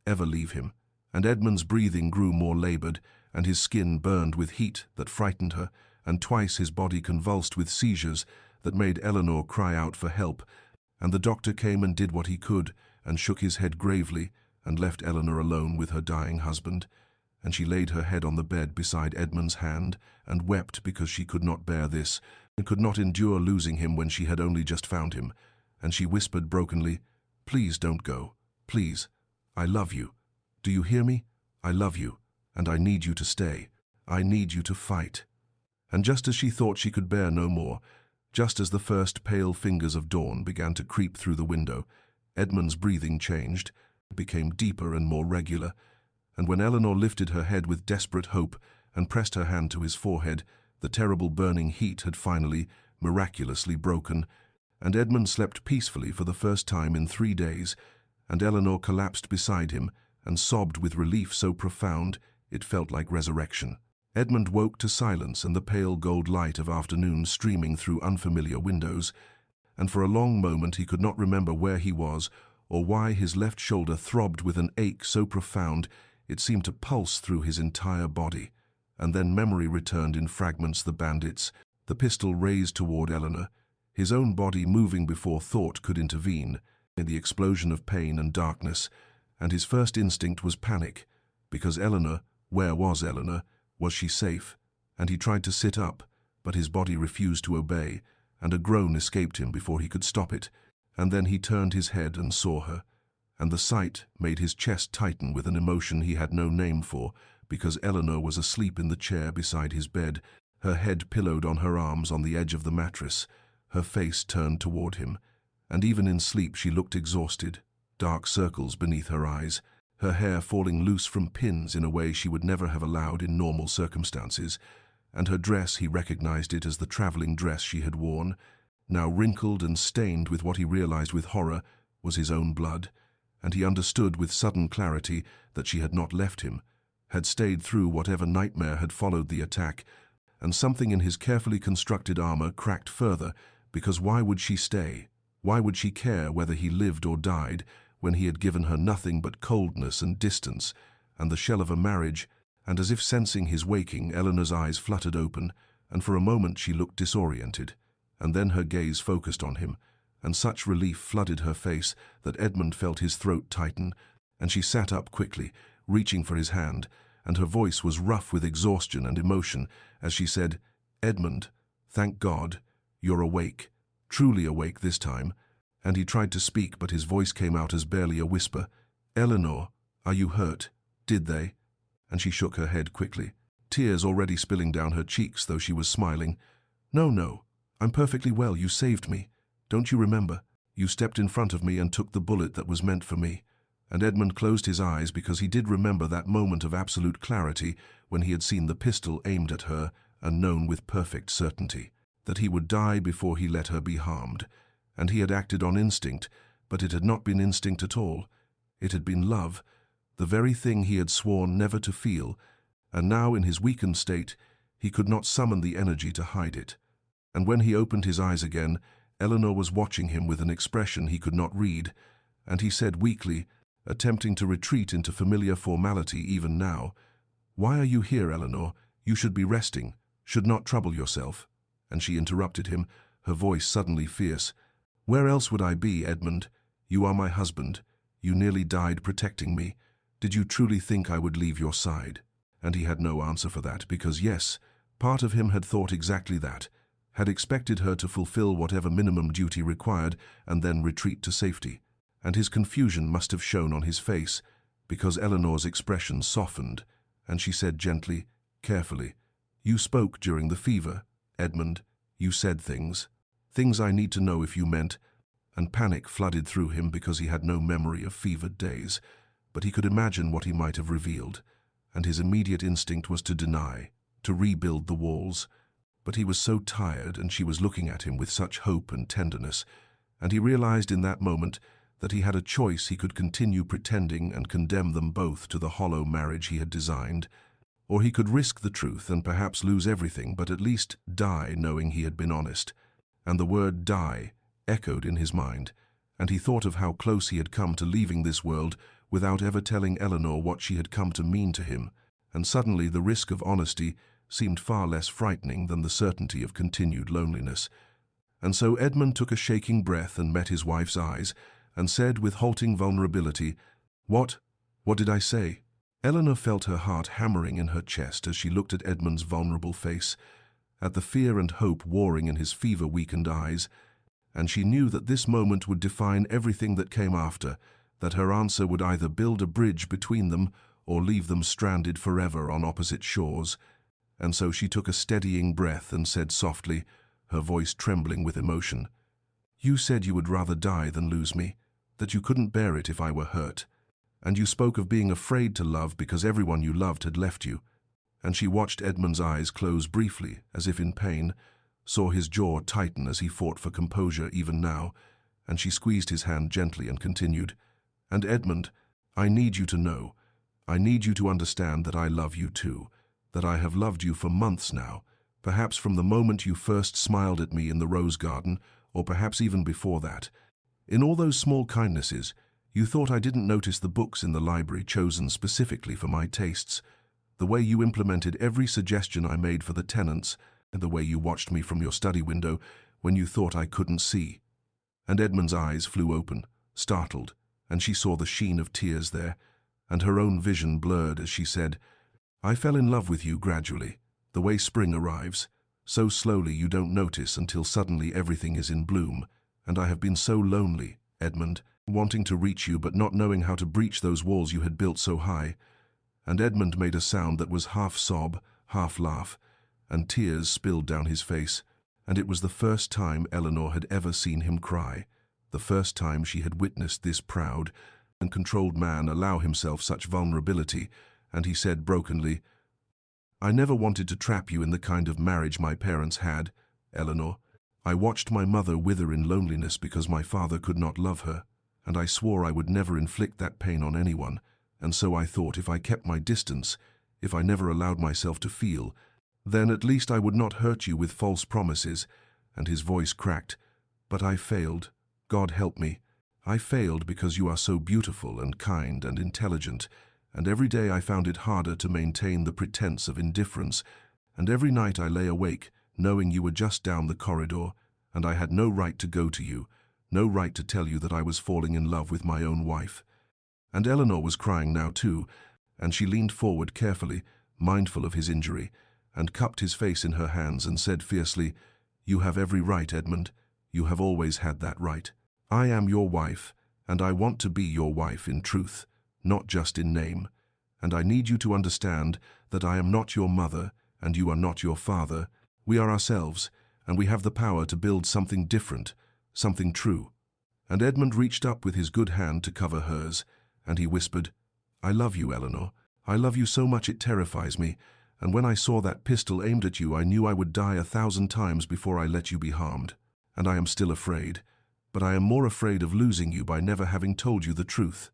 ever leave him. And Edmund's breathing grew more labored, and his skin burned with heat that frightened her, and twice his body convulsed with seizures that made Eleanor cry out for help. And the doctor came and did what he could, and shook his head gravely, and left Eleanor alone with her dying husband. And she laid her head on the bed beside Edmund's hand, and wept because she could not bear this, and could not endure losing him when she had only just found him. And she whispered brokenly, "Please don't go. Please. I love you. Do you hear me? I love you, and I need you to stay. I need you to fight." And just as she thought she could bear no more, just as the first pale fingers of dawn began to creep through the window, Edmund's breathing changed, became deeper and more regular, and when Eleanor lifted her head with desperate hope and pressed her hand to his forehead, the terrible burning heat had finally, miraculously broken, and Edmund slept peacefully for the first time in 3 days, and Eleanor collapsed beside him and sobbed with relief so profound it felt like resurrection. Edmund woke to silence and the pale gold light of afternoon streaming through unfamiliar windows, and for a long moment he could not remember where he was or why his left shoulder throbbed with an ache so profound it seemed to pulse through his entire body. And then memory returned in fragments: the bandits, the pistol raised toward Eleanor, his own body moving before thought could intervene, in the explosion of pain and darkness, and his first instinct was panic, because Eleanor, where was Eleanor? Was she safe? And he tried to sit up, but his body refused to obey, and a groan escaped him before he could stop it, and then he turned his head and saw her, and the sight made his chest tighten with an emotion he had no name for, because Eleanor was asleep in the chair beside his bed, her head pillowed on her arms on the edge of the mattress, her face turned toward him, and even in sleep she looked exhausted, dark circles beneath her eyes, her hair falling loose from pins in a way she would never have allowed in normal circumstances, and her dress, he recognized it as the traveling dress she had worn, now wrinkled and stained with what he realized with horror was his own blood, and he understood with sudden clarity that she had not left him, had stayed through whatever nightmare had followed the attack, and something in his carefully constructed armor cracked further, because why would she stay? Why would she care whether he lived or died when he had given her nothing but coldness and distance and the shell of a marriage? And as if sensing his waking, Eleanor's eyes fluttered open, and for a moment she looked disoriented, and then her gaze focused on him, and such relief flooded her face that Edmund felt his throat tighten, and she sat up quickly, reaching for his hand, and her voice was rough with exhaustion and emotion as she said, "Edmund, thank God, you're awake, truly awake this time." And he tried to speak, but his voice came out as barely a whisper. "Eleanor, are you hurt? Did they?" And she shook her head quickly, tears already spilling down her cheeks, though she was smiling. "No, no, I'm perfectly well. You saved me. Don't you remember? You stepped in front of me and took the bullet that was meant for me." And Edmund closed his eyes because he did remember that moment of absolute clarity when he had seen the pistol aimed at her and known with perfect certainty that he would die before he let her be harmed. And he had acted on instinct, but it had not been instinct at all. It had been love, the very thing he had sworn never to feel, and now in his weakened state he could not summon the energy to hide it. And when he opened his eyes again, Eleanor was watching him with an expression he could not read, and he said weakly, attempting to retreat into familiar formality even now, "Why are you here, Eleanor? You should be resting, should not trouble yourself." And she interrupted him, her voice suddenly fierce. "Where else would I be, Edmund? You are my husband. You nearly died protecting me. Did you truly think I would leave your side?" And he had no answer for that, because yes, part of him had thought exactly that, had expected her to fulfill whatever minimum duty required and then retreat to safety. And his confusion must have shown on his face, because Eleanor's expression softened, and she said gently, carefully, "You spoke during the fever, Edmund. You said things I need to know if you meant." And panic flooded through him because he had no memory of fevered days, but he could imagine what he might have revealed, and his immediate instinct was to deny, to rebuild the walls. But he was so tired, and she was looking at him with such hope and tenderness, and he realized in that moment that he had a choice. He could continue pretending and condemn them both to the hollow marriage he had designed, or he could risk the truth and perhaps lose everything, but at least die knowing he had been honest. And the word die echoed in his mind, and he thought of how close he had come to leaving this world without ever telling Eleanor what she had come to mean to him, and suddenly the risk of honesty seemed far less frightening than the certainty of continued loneliness. And so Edmund took a shaking breath and met his wife's eyes, and said with halting vulnerability, What did I say?" Eleanor felt her heart hammering in her chest as she looked at Edmund's vulnerable face, at the fear and hope warring in his fever-weakened eyes, and she knew that this moment would define everything that came after, that her answer would either build a bridge between them or leave them stranded forever on opposite shores. And so she took a steadying breath and said softly, her voice trembling with emotion, "You said you would rather die than lose me, that you couldn't bear it if I were hurt. And you spoke of being afraid to love because everyone you loved had left you." And she watched Edmund's eyes close briefly, as if in pain, saw his jaw tighten as he fought for composure even now, and she squeezed his hand gently and continued, "And Edmund, I need you to know, I need you to understand that I love you too, that I have loved you for months now, perhaps from the moment you first smiled at me in the rose garden, or perhaps even before that. In all those small kindnesses, you thought I didn't notice the books in the library chosen specifically for my tastes, the way you implemented every suggestion I made for the tenants, and the way you watched me from your study window when you thought I couldn't see." And Edmund's eyes flew open, startled, and she saw the sheen of tears there, and her own vision blurred as she said, "I fell in love with you gradually, the way spring arrives, so slowly you don't notice until suddenly everything is in bloom, and I have been so lonely, Edmund, wanting to reach you but not knowing how to breach those walls you had built so high." And Edmund made a sound that was half sob, half laugh, and tears spilled down his face, and it was the first time Eleanor had ever seen him cry, the first time she had witnessed this proud and controlled man allow himself such vulnerability, and he said brokenly, "I never wanted to trap you in the kind of marriage my parents had, Eleanor. I watched my mother wither in loneliness because my father could not love her, and I swore I would never inflict that pain on anyone, and so I thought if I kept my distance, if I never allowed myself to feel. Then at least I would not hurt you with false promises." And his voice cracked. "But I failed. God help me. I failed because you are so beautiful and kind and intelligent, and every day I found it harder to maintain the pretense of indifference, and every night I lay awake, knowing you were just down the corridor, and I had no right to go to you, no right to tell you that I was falling in love with my own wife." And Eleanor was crying now too, and she leaned forward carefully, mindful of his injury, and cupped his face in her hands and said fiercely, "You have every right, Edmund. You have always had that right. I am your wife, and I want to be your wife in truth, not just in name. And I need you to understand that I am not your mother, and you are not your father. We are ourselves, and we have the power to build something different, something true." And Edmund reached up with his good hand to cover hers, and he whispered, "I love you, Eleanor. I love you so much it terrifies me, and when I saw that pistol aimed at you I knew I would die 1,000 times before I let you be harmed. And I am still afraid, but I am more afraid of losing you by never having told you the truth."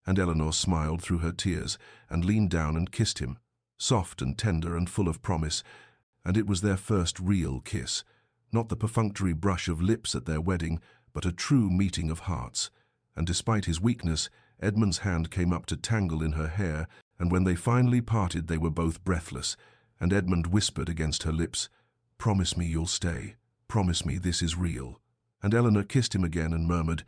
And Eleanor smiled through her tears and leaned down and kissed him, soft and tender and full of promise, and it was their first real kiss, not the perfunctory brush of lips at their wedding, but a true meeting of hearts. And despite his weakness, Edmund's hand came up to tangle in her hair, and when they finally parted they were both breathless, and Edmund whispered against her lips, "Promise me you'll stay. Promise me this is real." And Eleanor kissed him again and murmured,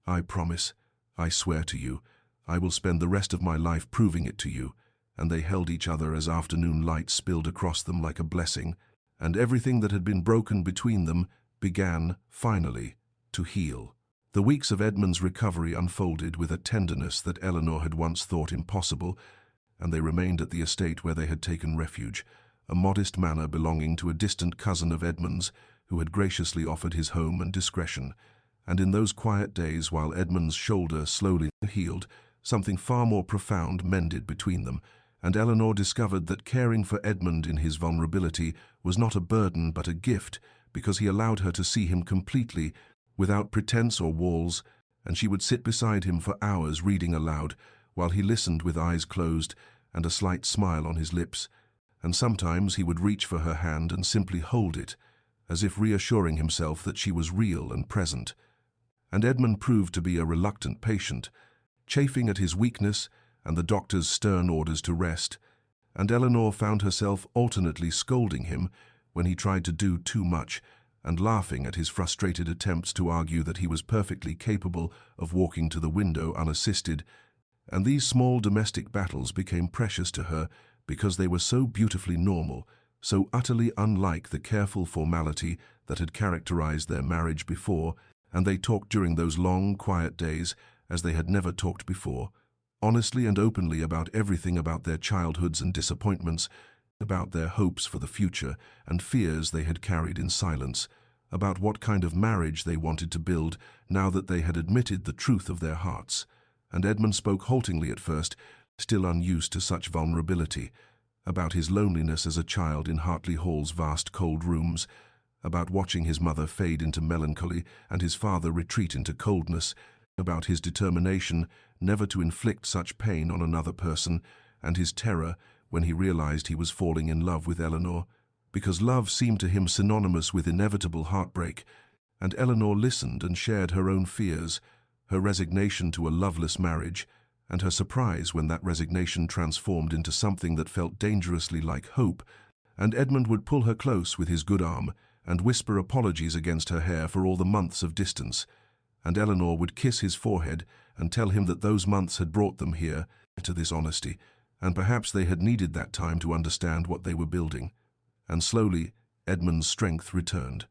"I promise. I swear to you. I will spend the rest of my life proving it to you." And they held each other as afternoon light spilled across them like a blessing, and everything that had been broken between them began, finally, to heal. The weeks of Edmund's recovery unfolded with a tenderness that Eleanor had once thought impossible, and they remained at the estate where they had taken refuge, a modest manor belonging to a distant cousin of Edmund's who had graciously offered his home and discretion. And in those quiet days, while Edmund's shoulder slowly healed, something far more profound mended between them, and Eleanor discovered that caring for Edmund in his vulnerability was not a burden but a gift, because he allowed her to see him completely, without pretense or walls, and she would sit beside him for hours reading aloud, while he listened with eyes closed and a slight smile on his lips, and sometimes he would reach for her hand and simply hold it, as if reassuring himself that she was real and present. And Edmund proved to be a reluctant patient, chafing at his weakness and the doctor's stern orders to rest, and Eleanor found herself alternately scolding him when he tried to do too much, and laughing at his frustrated attempts to argue that he was perfectly capable of walking to the window unassisted. And these small domestic battles became precious to her because they were so beautifully normal, so utterly unlike the careful formality that had characterized their marriage before, and they talked during those long, quiet days as they had never talked before, honestly and openly about everything, about their childhoods and disappointments, about their hopes for the future and fears they had carried in silence, about what kind of marriage they wanted to build now that they had admitted the truth of their hearts. And Edmund spoke haltingly at first, still unused to such vulnerability, about his loneliness as a child in Hartley Hall's vast cold rooms, about watching his mother fade into melancholy and his father retreat into coldness, about his determination never to inflict such pain on another person, and his terror when he realized he was falling in love with Eleanor, because love seemed to him synonymous with inevitable heartbreak, and Eleanor listened and shared her own fears, her resignation to a loveless marriage, and her surprise when that resignation transformed into something that felt dangerously like hope, and Edmund would pull her close with his good arm and whisper apologies against her hair for all the months of distance, and Eleanor would kiss his forehead and tell him that those months had brought them here, to this honesty, and perhaps they had needed that time to understand what they were building. And slowly, Edmund's strength returned,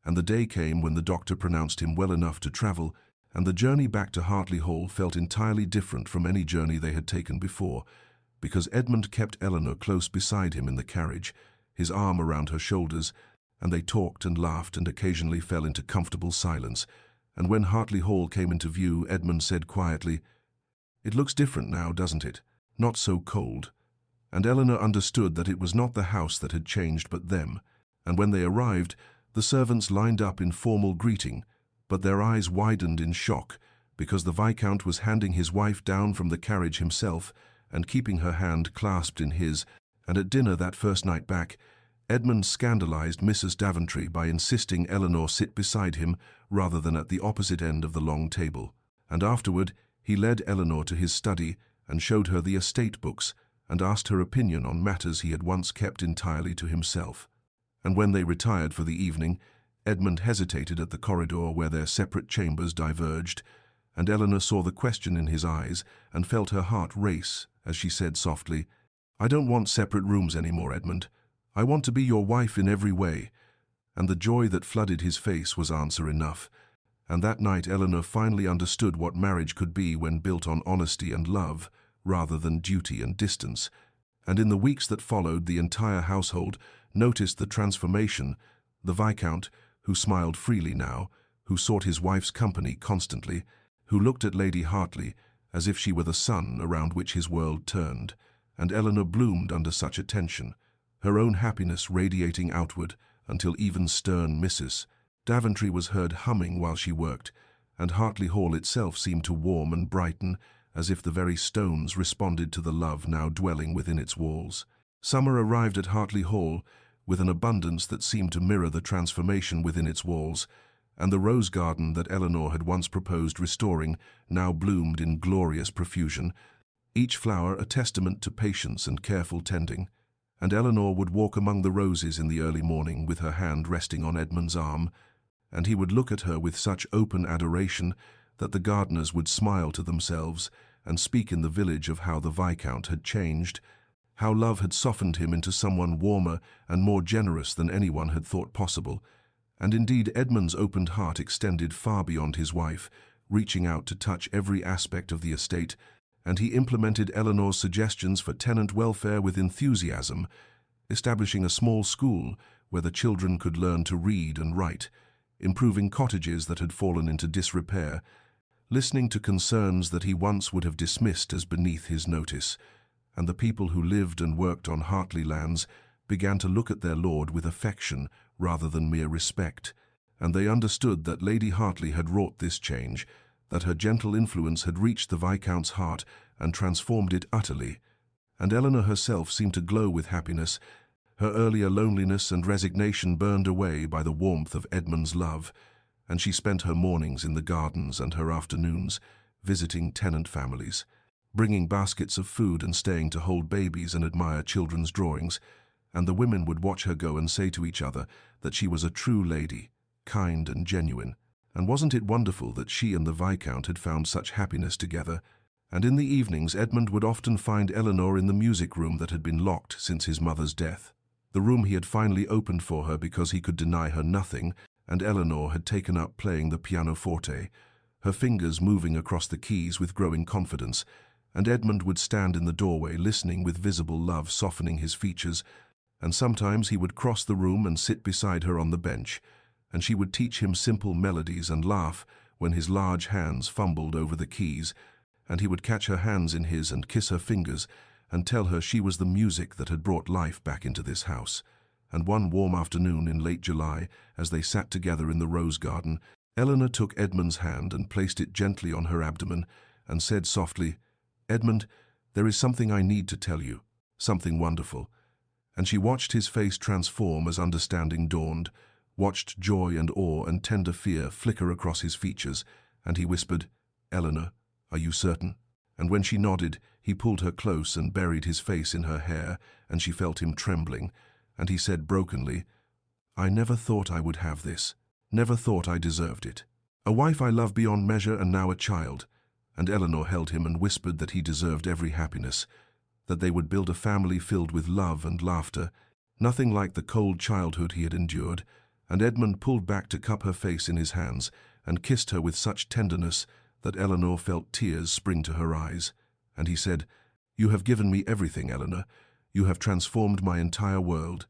and the day came when the doctor pronounced him well enough to travel, and the journey back to Hartley Hall felt entirely different from any journey they had taken before, because Edmund kept Eleanor close beside him in the carriage, his arm around her shoulders, and they talked and laughed and occasionally fell into comfortable silence. And when Hartley Hall came into view, Edmund said quietly, "It looks different now, doesn't it? Not so cold." And Eleanor understood that it was not the house that had changed but them, and when they arrived, the servants lined up in formal greeting, but their eyes widened in shock because the Viscount was handing his wife down from the carriage himself, and keeping her hand clasped in his, and at dinner that first night back, Edmund scandalized Mrs. Daventry by insisting Eleanor sit beside him rather than at the opposite end of the long table. And afterward, he led Eleanor to his study and showed her the estate books and asked her opinion on matters he had once kept entirely to himself. And when they retired for the evening, Edmund hesitated at the corridor where their separate chambers diverged, and Eleanor saw the question in his eyes and felt her heart race as she said softly, "I don't want separate rooms anymore, Edmund. I want to be your wife in every way." And the joy that flooded his face was answer enough. And that night Eleanor finally understood what marriage could be when built on honesty and love, rather than duty and distance. And in the weeks that followed, the entire household noticed the transformation. The Viscount, who smiled freely now, who sought his wife's company constantly, who looked at Lady Hartley as if she were the sun around which his world turned, and Eleanor bloomed under such attention, her own happiness radiating outward until even stern Mrs. Daventry was heard humming while she worked, and Hartley Hall itself seemed to warm and brighten as if the very stones responded to the love now dwelling within its walls. Summer arrived at Hartley Hall with an abundance that seemed to mirror the transformation within its walls, and the rose garden that Eleanor had once proposed restoring now bloomed in glorious profusion, each flower a testament to patience and careful tending. And Eleanor would walk among the roses in the early morning with her hand resting on Edmund's arm, and he would look at her with such open adoration that the gardeners would smile to themselves and speak in the village of how the Viscount had changed, how love had softened him into someone warmer and more generous than anyone had thought possible. And indeed Edmund's opened heart extended far beyond his wife, reaching out to touch every aspect of the estate, and he implemented Eleanor's suggestions for tenant welfare with enthusiasm, establishing a small school where the children could learn to read and write, improving cottages that had fallen into disrepair, listening to concerns that he once would have dismissed as beneath his notice, and the people who lived and worked on Hartley lands began to look at their lord with affection rather than mere respect, and they understood that Lady Hartley had wrought this change, that her gentle influence had reached the Viscount's heart and transformed it utterly. And Eleanor herself seemed to glow with happiness. Her earlier loneliness and resignation burned away by the warmth of Edmund's love, and she spent her mornings in the gardens and her afternoons visiting tenant families, bringing baskets of food and staying to hold babies and admire children's drawings, and the women would watch her go and say to each other that she was a true lady, kind and genuine. And wasn't it wonderful that she and the Viscount had found such happiness together? And in the evenings Edmund would often find Eleanor in the music room that had been locked since his mother's death, the room he had finally opened for her because he could deny her nothing, and Eleanor had taken up playing the pianoforte, her fingers moving across the keys with growing confidence, and Edmund would stand in the doorway listening with visible love softening his features, and sometimes he would cross the room and sit beside her on the bench, and she would teach him simple melodies and laugh when his large hands fumbled over the keys, and he would catch her hands in his and kiss her fingers and tell her she was the music that had brought life back into this house. And one warm afternoon in late July, as they sat together in the rose garden, Eleanor took Edmund's hand and placed it gently on her abdomen and said softly, "Edmund, there is something I need to tell you, something wonderful." And she watched his face transform as understanding dawned, watched joy and awe and tender fear flicker across his features, and he whispered, "Eleanor, are you certain?" And when she nodded, he pulled her close and buried his face in her hair, and she felt him trembling, and he said brokenly, "I never thought I would have this, never thought I deserved it. A wife I love beyond measure and now a child." And Eleanor held him and whispered that he deserved every happiness, that they would build a family filled with love and laughter, nothing like the cold childhood he had endured, and Edmund pulled back to cup her face in his hands and kissed her with such tenderness that Eleanor felt tears spring to her eyes. And he said, "You have given me everything, Eleanor. You have transformed my entire world,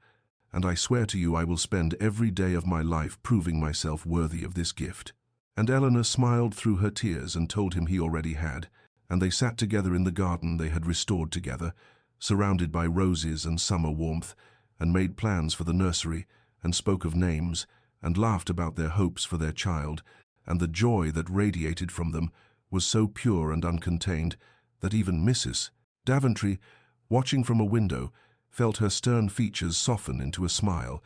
and I swear to you I will spend every day of my life proving myself worthy of this gift." And Eleanor smiled through her tears and told him he already had, and they sat together in the garden they had restored together, surrounded by roses and summer warmth, and made plans for the nursery, and spoke of names, and laughed about their hopes for their child, and the joy that radiated from them was so pure and uncontained that even Mrs. Daventry, watching from a window, felt her stern features soften into a smile,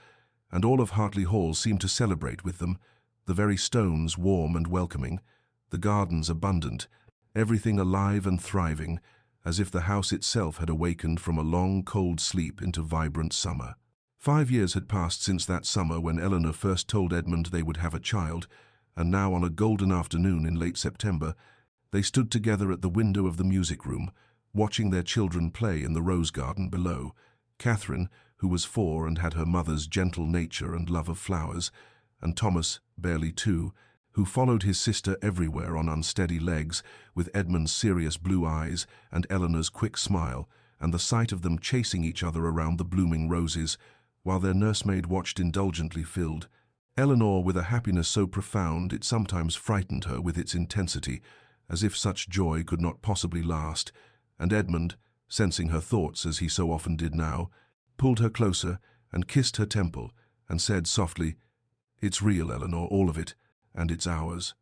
and all of Hartley Hall seemed to celebrate with them, the very stones warm and welcoming, the gardens abundant, everything alive and thriving, as if the house itself had awakened from a long, cold sleep into vibrant summer. 5 years had passed since that summer when Eleanor first told Edmund they would have a child, and now on a golden afternoon in late September, they stood together at the window of the music room, watching their children play in the rose garden below. Catherine, who was 4 and had her mother's gentle nature and love of flowers, and Thomas, barely 2, who followed his sister everywhere on unsteady legs, with Edmund's serious blue eyes and Eleanor's quick smile, and the sight of them chasing each other around the blooming roses, while their nursemaid watched indulgently filled. Eleanor, with a happiness so profound it sometimes frightened her with its intensity, as if such joy could not possibly last, and Edmund, sensing her thoughts as he so often did now, pulled her closer and kissed her temple, and said softly, "It's real, Eleanor, all of it, and it's ours."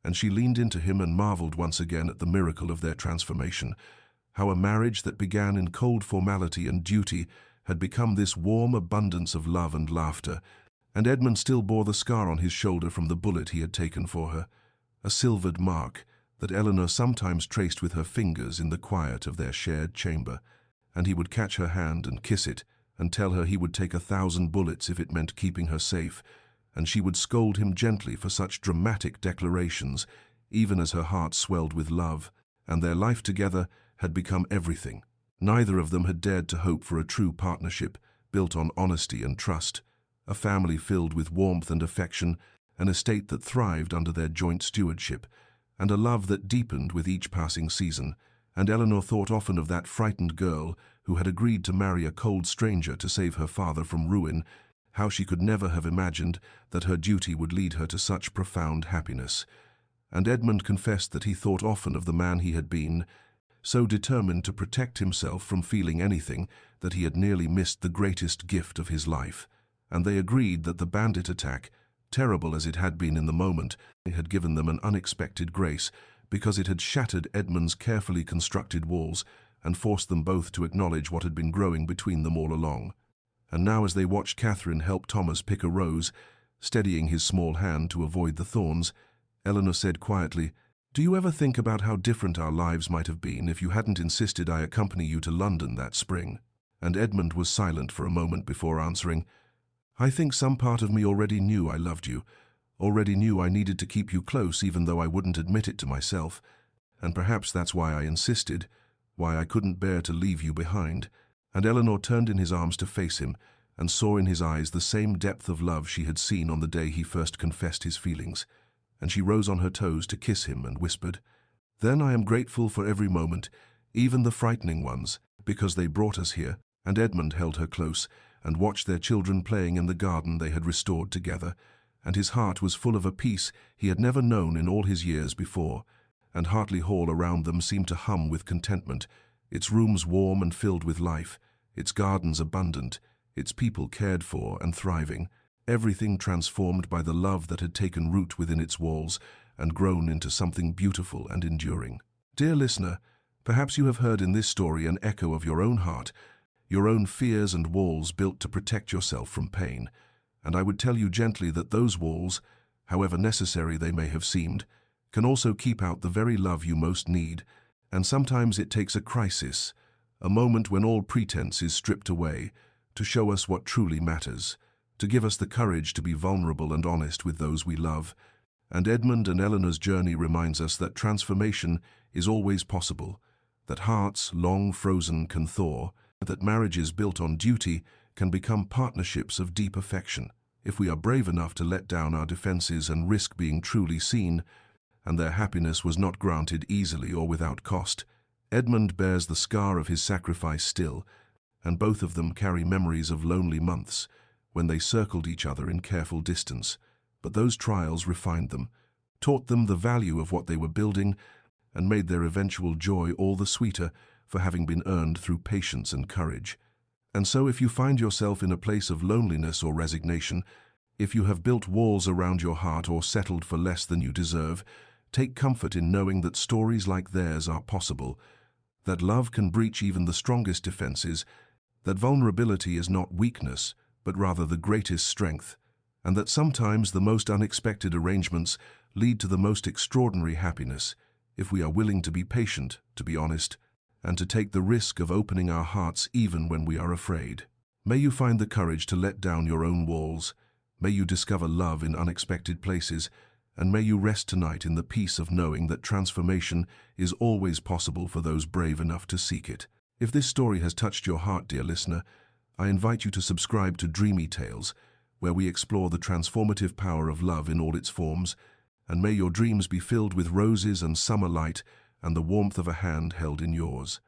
And she leaned into him and marveled once again at the miracle of their transformation, how a marriage that began in cold formality and duty had become this warm abundance of love and laughter, and Edmund still bore the scar on his shoulder from the bullet he had taken for her, a silvered mark that Eleanor sometimes traced with her fingers in the quiet of their shared chamber, and he would catch her hand and kiss it, and tell her he would take 1,000 bullets if it meant keeping her safe, and she would scold him gently for such dramatic declarations, even as her heart swelled with love, and their life together had become everything. Neither of them had dared to hope for a true partnership, built on honesty and trust, a family filled with warmth and affection, an estate that thrived under their joint stewardship, and a love that deepened with each passing season. And Eleanor thought often of that frightened girl who had agreed to marry a cold stranger to save her father from ruin, how she could never have imagined that her duty would lead her to such profound happiness. And Edmund confessed that he thought often of the man he had been, so determined to protect himself from feeling anything that he had nearly missed the greatest gift of his life. And they agreed that the bandit attack, terrible as it had been in the moment, had given them an unexpected grace, because it had shattered Edmund's carefully constructed walls and forced them both to acknowledge what had been growing between them all along. And now, as they watched Catherine help Thomas pick a rose, steadying his small hand to avoid the thorns, Eleanor said quietly, "Do you ever think about how different our lives might have been if you hadn't insisted I accompany you to London that spring?" And Edmund was silent for a moment before answering, "I think some part of me already knew I loved you, already knew I needed to keep you close even though I wouldn't admit it to myself, and perhaps that's why I insisted, why I couldn't bear to leave you behind." And Eleanor turned in his arms to face him, and saw in his eyes the same depth of love she had seen on the day he first confessed his feelings, and she rose on her toes to kiss him and whispered, "Then I am grateful for every moment, even the frightening ones, because they brought us here." And Edmund held her close, and watched their children playing in the garden they had restored together, and his heart was full of a peace he had never known in all his years before, and Hartley Hall around them seemed to hum with contentment, its rooms warm and filled with life, its gardens abundant, its people cared for and thriving, everything transformed by the love that had taken root within its walls and grown into something beautiful and enduring. Dear listener, perhaps you have heard in this story an echo of your own heart, your own fears and walls built to protect yourself from pain, and I would tell you gently that those walls, however necessary they may have seemed, can also keep out the very love you most need, and sometimes it takes a crisis, a moment when all pretense is stripped away, to show us what truly matters, to give us the courage to be vulnerable and honest with those we love. And Edmund and Eleanor's journey reminds us that transformation is always possible, that hearts long frozen can thaw, that marriages built on duty can become partnerships of deep affection, if we are brave enough to let down our defenses and risk being truly seen, and their happiness was not granted easily or without cost. Edmund bears the scar of his sacrifice still, and both of them carry memories of lonely months, when they circled each other in careful distance. But those trials refined them, taught them the value of what they were building, and made their eventual joy all the sweeter for having been earned through patience and courage. And so if you find yourself in a place of loneliness or resignation, if you have built walls around your heart or settled for less than you deserve, take comfort in knowing that stories like theirs are possible, that love can breach even the strongest defenses, that vulnerability is not weakness, but rather the greatest strength, and that sometimes the most unexpected arrangements lead to the most extraordinary happiness, if we are willing to be patient, to be honest, and to take the risk of opening our hearts even when we are afraid. May you find the courage to let down your own walls. May you discover love in unexpected places, and may you rest tonight in the peace of knowing that transformation is always possible for those brave enough to seek it. If this story has touched your heart, dear listener, I invite you to subscribe to Dreamy Tales, where we explore the transformative power of love in all its forms, and may your dreams be filled with roses and summer light and the warmth of a hand held in yours.